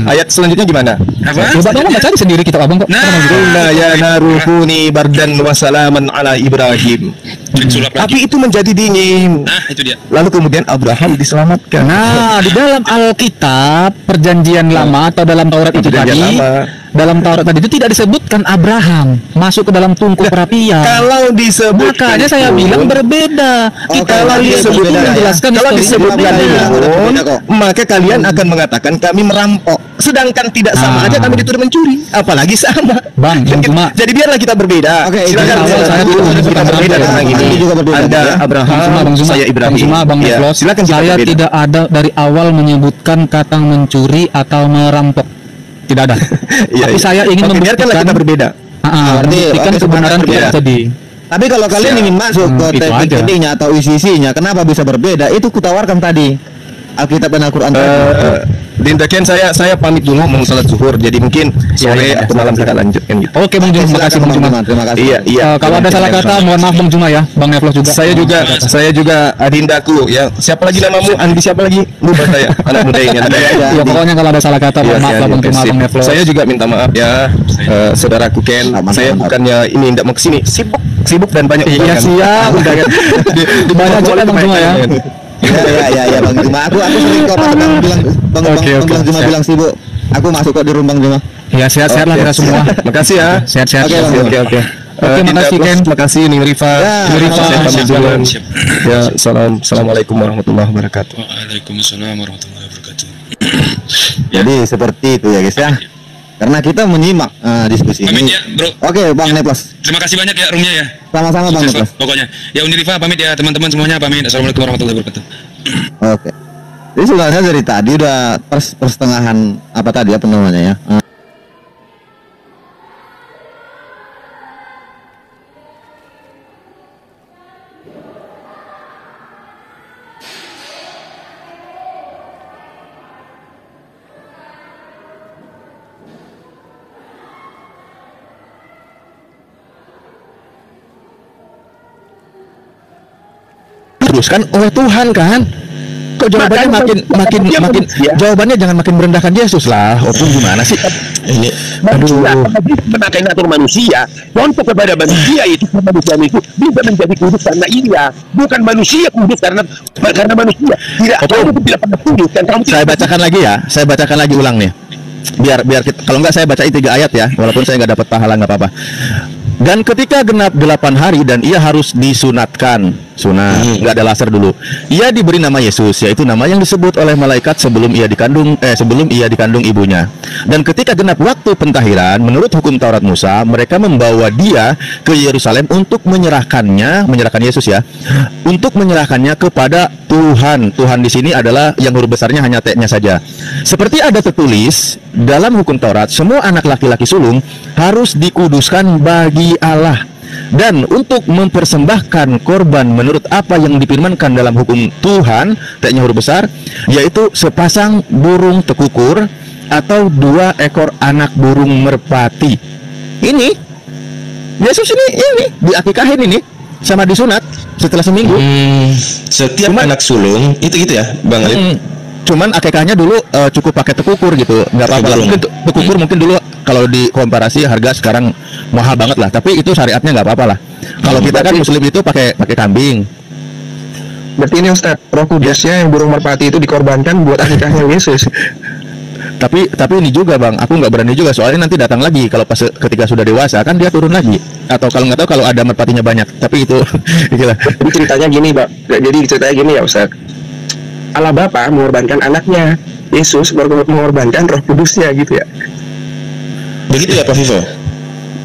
S5: Ayat selanjutnya gimana?
S6: apa?
S2: Coba dong baca aja sendiri kitab abang kok.
S5: Qulna ya naruhuni bardan wa salaman ala Ibrahim.
S6: Disulap lagi.
S5: Api itu menjadi dingin.
S6: Nah, itu dia.
S5: Lalu kemudian Abraham diselamatkan.
S2: Nah, di dalam Alkitab Perjanjian Lama atau dalam Taurat itu
S5: Perjanjian
S2: tadi,
S5: Lama.
S2: dalam Taurat tadi itu tidak disebutkan Abraham masuk ke dalam tungku perapian.
S5: Kalau disebut
S2: Makanya saya bilang berbeda.
S5: kalau disebutkan
S2: menjelaskan
S5: kalau
S2: historinya
S5: disebutkan
S2: berbeda.
S5: pun, maka kalian akan mengatakan kami merampok. Sedangkan tidak sama aja kami dituduh mencuri, apalagi sama.
S2: Bang Juma.
S5: Jadi biarlah kita berbeda.
S4: Oke,
S5: Silakan
S4: jadi
S2: saya
S5: kita
S2: tidak
S5: berbeda
S2: berbeda.
S5: karena gini.
S4: Andi juga berbeda,
S5: Anda
S4: ya?
S5: Abraham,
S2: Bang Zuma,
S5: saya Ibrahim.
S2: Bang Zuma, Bang
S5: Ya,
S2: Neflos,
S5: silakan kita
S2: saya
S5: berbeda.
S2: tidak ada dari awal menyebutkan kata mencuri atau merampok. Tidak ada.
S5: Iya,
S2: Tapi
S5: iya.
S2: saya ingin
S5: Oke, biarkanlah
S2: membuktikan
S5: kita berbeda.
S4: Berarti,
S2: membuktikan
S4: oke,
S2: kebenaran
S4: sebentar,
S2: kita tadi.
S4: Tapi kalau kalian ingin masuk ke
S2: itu
S4: teknik
S2: aja.
S4: intinya atau isi-isinya, kenapa bisa berbeda? Itu kutawarkan tadi. Alkitab dan Al-Quran tadi.
S5: Dindakian saya pamit dulu mau salat zuhur. Jadi mungkin sore
S2: iya.
S5: atau malam kita lanjutkan gitu.
S2: Oke Bang Juma, terima kasih Bang Juma.
S4: Terima kasih.
S5: Iya, iya.
S2: Kalau ada salah kata mohon maaf Bang Juma ya, Bang Neflos juga.
S5: Saya juga Adindaku ya. Siapa lagi namamu? Andi siapa lagi? Lupa saya. Anak muda ini.
S2: Ya pokoknya kalau ada salah kata mohon maaf lah Bang Juma, Bang Neflos.
S5: Saya juga minta maaf ya, saudaraku Ken. Saya bukannya ini tidak mau kesini. Sibuk dan banyak.
S2: Iya siap. Banyak juga Bang Juma ya.
S4: Ya Bang Juma. Aku sering kok Bang bilang Bang Juma bilang sibuk. Aku masuk kok di rumah Bang Juma.
S2: Ya sehat-sehat lah kita semua.
S5: Makasih ya.
S2: Sehat-sehat.
S4: Oke, Bang.
S5: Oke.
S2: Oke, makasih Ken.
S5: Makasih Ning Rifa.
S4: Ya,
S5: Ning Rifa.
S4: sama-sama.
S5: Saya pamit duluan.
S6: Siap.
S5: Ya, assalamualaikum warahmatullahi wabarakatuh.
S6: Waalaikumsalam warahmatullahi wabarakatuh.
S4: Jadi seperti itu ya guys ya. Karena kita menyimak diskusi
S6: Pamit
S4: ini.
S6: ya, Bro.
S4: Oke, Bang Neplos.
S6: Terima kasih banyak ya roomnya ya.
S4: Sama-sama Bang
S6: Sukses
S4: Neplos.
S6: lah, pokoknya. Ya Unirifa pamit ya teman-teman semuanya pamit. Assalamualaikum warahmatullahi wabarakatuh.
S4: Oke. Jadi sebenarnya dari tadi udah pertengahan apa tadi apa namanya ya?
S5: Teruskan oleh Tuhan kan? Kok jawabannya makin jawabannya jangan makin merendahkan Yesus lah. Opung gimana sih? Ini
S8: Memakai natur manusia, contoh kepada manusia itu manusia itu bisa menjadi kudus karena ia, bukan manusia kudus karena manusia tidak kamu tidak pernah kudus dan kamu
S5: saya bacakan lagi ya. Saya bacakan lagi ulang nih. Biar kita, kalau nggak saya bacain 3 ayat ya, walaupun saya nggak dapat pahala nggak apa-apa. Dan ketika genap 8 hari dan ia harus disunatkan, nggak ada laser dulu. Ia diberi nama Yesus, yaitu nama yang disebut oleh malaikat sebelum ia dikandung ibunya. Dan ketika genap waktu pentahiran, menurut hukum Taurat Musa, mereka membawa dia ke Yerusalem untuk menyerahkan Yesus ya, untuk menyerahkannya kepada Tuhan. Tuhan di sini adalah yang huruf besarnya hanya T-nya saja. Seperti ada tertulis dalam hukum Taurat, semua anak laki-laki sulung harus dikuduskan bagi Allah. Dan untuk mempersembahkan korban menurut apa yang difirmankan dalam hukum Tuhan, T-nya huruf besar, yaitu sepasang burung tekukur atau 2 ekor anak burung merpati. Ini Yesus ini diakikahin ini sama disunat setelah seminggu.
S6: Setiap anak sulung itu gitu ya, Bang Alif.
S5: Cuman akikahnya dulu cukup pakai tekukur gitu, nggak apa-apa. Mungkin tekukur mungkin dulu kalau dikomparasi harga sekarang mahal banget lah, tapi itu syariatnya nggak apa-apa lah. Kalau kita kan muslim itu pakai kambing.
S9: Berarti ini Ustaz, Roh Kudusnya yang burung merpati itu dikorbankan buat akikahnya Yesus.
S5: Tapi ini juga Bang, aku nggak berani juga soalnya nanti datang lagi kalau pas ketika sudah dewasa kan dia turun lagi. Atau kalau nggak tahu kalau ada merpatinya banyak, tapi itu itulah.
S9: Jadi ceritanya gini, Pak. Jadi ceritanya gini ya Ustaz. Allah Bapa mengorbankan anaknya, Yesus mengorbankan Roh Kudusnya gitu ya.
S6: Begitu ya Pak Vivo.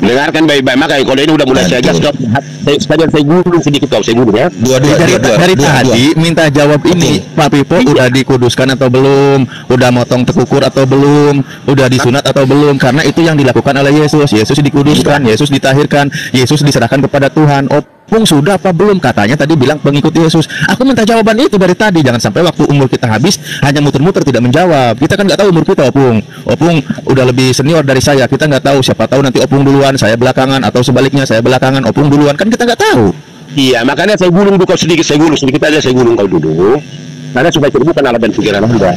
S8: dengarkan baik-baik. Makanya kalau ini udah mulai saya gas, saya gulung sedikit kau, saya gulung ya.
S5: Dari tadi minta jawab ini, Pak Pipo udah dikuduskan atau belum, udah motong tekukur atau belum, udah disunat atau belum, karena itu yang dilakukan oleh Yesus. Yesus dikuduskan, Yesus ditahirkan, Yesus diserahkan kepada Tuhan.
S2: Opung sudah apa belum? Katanya tadi bilang pengikut Yesus. Aku minta jawaban itu dari tadi. Jangan sampai waktu umur kita habis hanya muter-muter tidak menjawab. Kita kan nggak tahu umur kita, Opung. Opung udah lebih senior dari saya. Kita nggak tahu, siapa tahu nanti Opung duluan, saya belakangan, atau sebaliknya saya belakangan, Opung duluan. Kan kita nggak tahu.
S8: Iya, makanya saya gulung dulu kau sedikit aja saya gulung kau dulu. Karena supaya terbuka nalar dan pikiran Anda.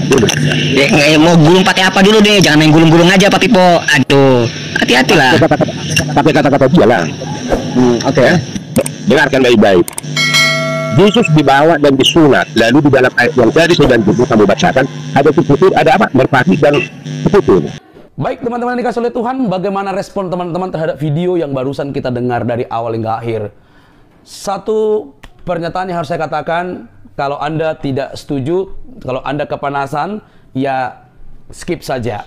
S7: Mau gulung pakai apa dulu deh? Jangan main gulung-gulung aja Pak Tipo. Aduh, hati-hati lah.
S8: Pakai kata-kata dia lah. Oke. Dengarkan baik-baik. Yesus dibawa dan disunat. Lalu di dalam ayat yang tadi saya dan ibu kamu bacakan, ada tutur, ada apa? Merpati dan tutur.
S1: Baik teman-teman dikasih oleh Tuhan, bagaimana respon teman-teman terhadap video yang barusan kita dengar dari awal hingga akhir? Satu pernyataan yang harus saya katakan, kalau Anda tidak setuju, kalau Anda kepanasan, ya skip saja.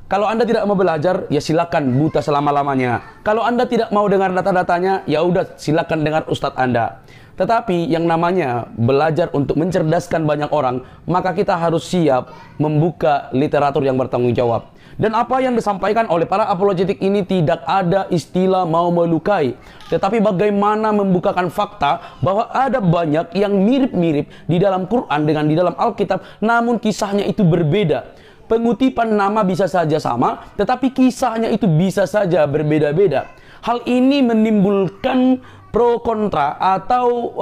S1: Kalau Anda tidak mau belajar, ya silakan buta selama-lamanya. Kalau Anda tidak mau dengar data-datanya, ya udah silakan dengar Ustadz Anda. Tetapi yang namanya belajar untuk mencerdaskan banyak orang, maka kita harus siap membuka literatur yang bertanggung jawab. Dan apa yang disampaikan oleh para apologetik ini tidak ada istilah mau melukai, tetapi bagaimana membukakan fakta bahwa ada banyak yang mirip-mirip di dalam Quran dengan di dalam Alkitab, namun kisahnya itu berbeda. Pengutipan nama bisa saja sama, tetapi kisahnya itu bisa saja berbeda-beda. Hal ini menimbulkan pro kontra atau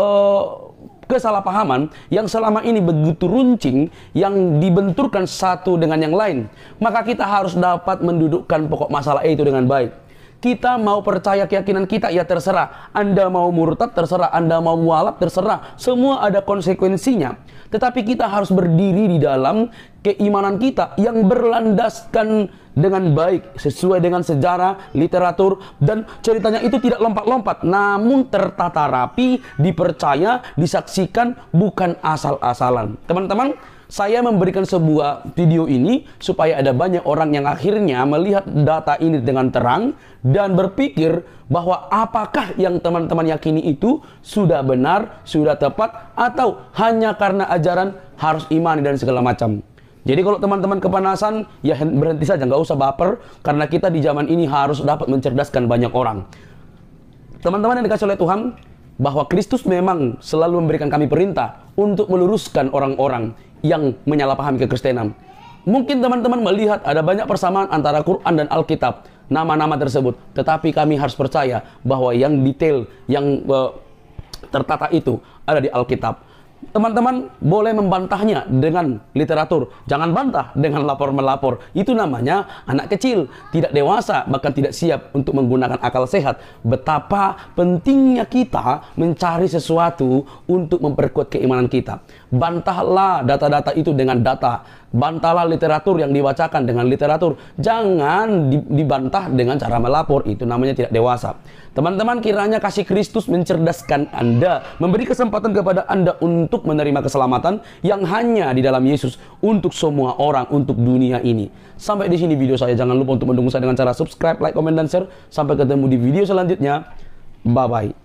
S1: kesalahpahaman yang selama ini begitu runcing, yang dibenturkan satu dengan yang lain. Maka kita harus dapat mendudukkan pokok masalah itu dengan baik. Kita mau percaya keyakinan kita, ya terserah. Anda mau murtad, terserah. Anda mau mualaf, terserah. Semua ada konsekuensinya. Tetapi kita harus berdiri di dalam keimanan kita yang berlandaskan dengan baik, sesuai dengan sejarah, literatur, dan ceritanya itu tidak lompat-lompat, namun tertata rapi, dipercaya, disaksikan, bukan asal-asalan. Teman-teman, saya memberikan sebuah video ini supaya ada banyak orang yang akhirnya melihat data ini dengan terang dan berpikir bahwa apakah yang teman-teman yakini itu sudah benar, sudah tepat, atau hanya karena ajaran harus imani dan segala macam. Jadi kalau teman-teman kepanasan, ya berhenti saja, nggak usah baper, karena kita di zaman ini harus dapat mencerdaskan banyak orang. Teman-teman yang dikasih oleh Tuhan, bahwa Kristus memang selalu memberikan kami perintah untuk meluruskan orang-orang yang menyalahpahami kekristenan. Mungkin teman-teman melihat ada banyak persamaan antara Quran dan Alkitab, nama-nama tersebut, tetapi kami harus percaya bahwa yang detail, yang tertata itu ada di Alkitab. Teman-teman boleh membantahnya dengan literatur, jangan bantah dengan lapor-melapor. Itu namanya anak kecil, tidak dewasa, bahkan tidak siap untuk menggunakan akal sehat. Betapa pentingnya kita mencari sesuatu untuk memperkuat keimanan kita. Bantahlah data-data itu dengan data, bantahlah literatur yang dibacakan dengan literatur. Jangan dibantah dengan cara melapor, itu namanya tidak dewasa. Teman-teman, kiranya kasih Kristus mencerdaskan Anda, memberi kesempatan kepada Anda untuk menerima keselamatan yang hanya di dalam Yesus untuk semua orang, untuk dunia ini. Sampai di sini video saya. Jangan lupa untuk mendukung saya dengan cara subscribe, like, komen, dan share. Sampai ketemu di video selanjutnya. Bye-bye.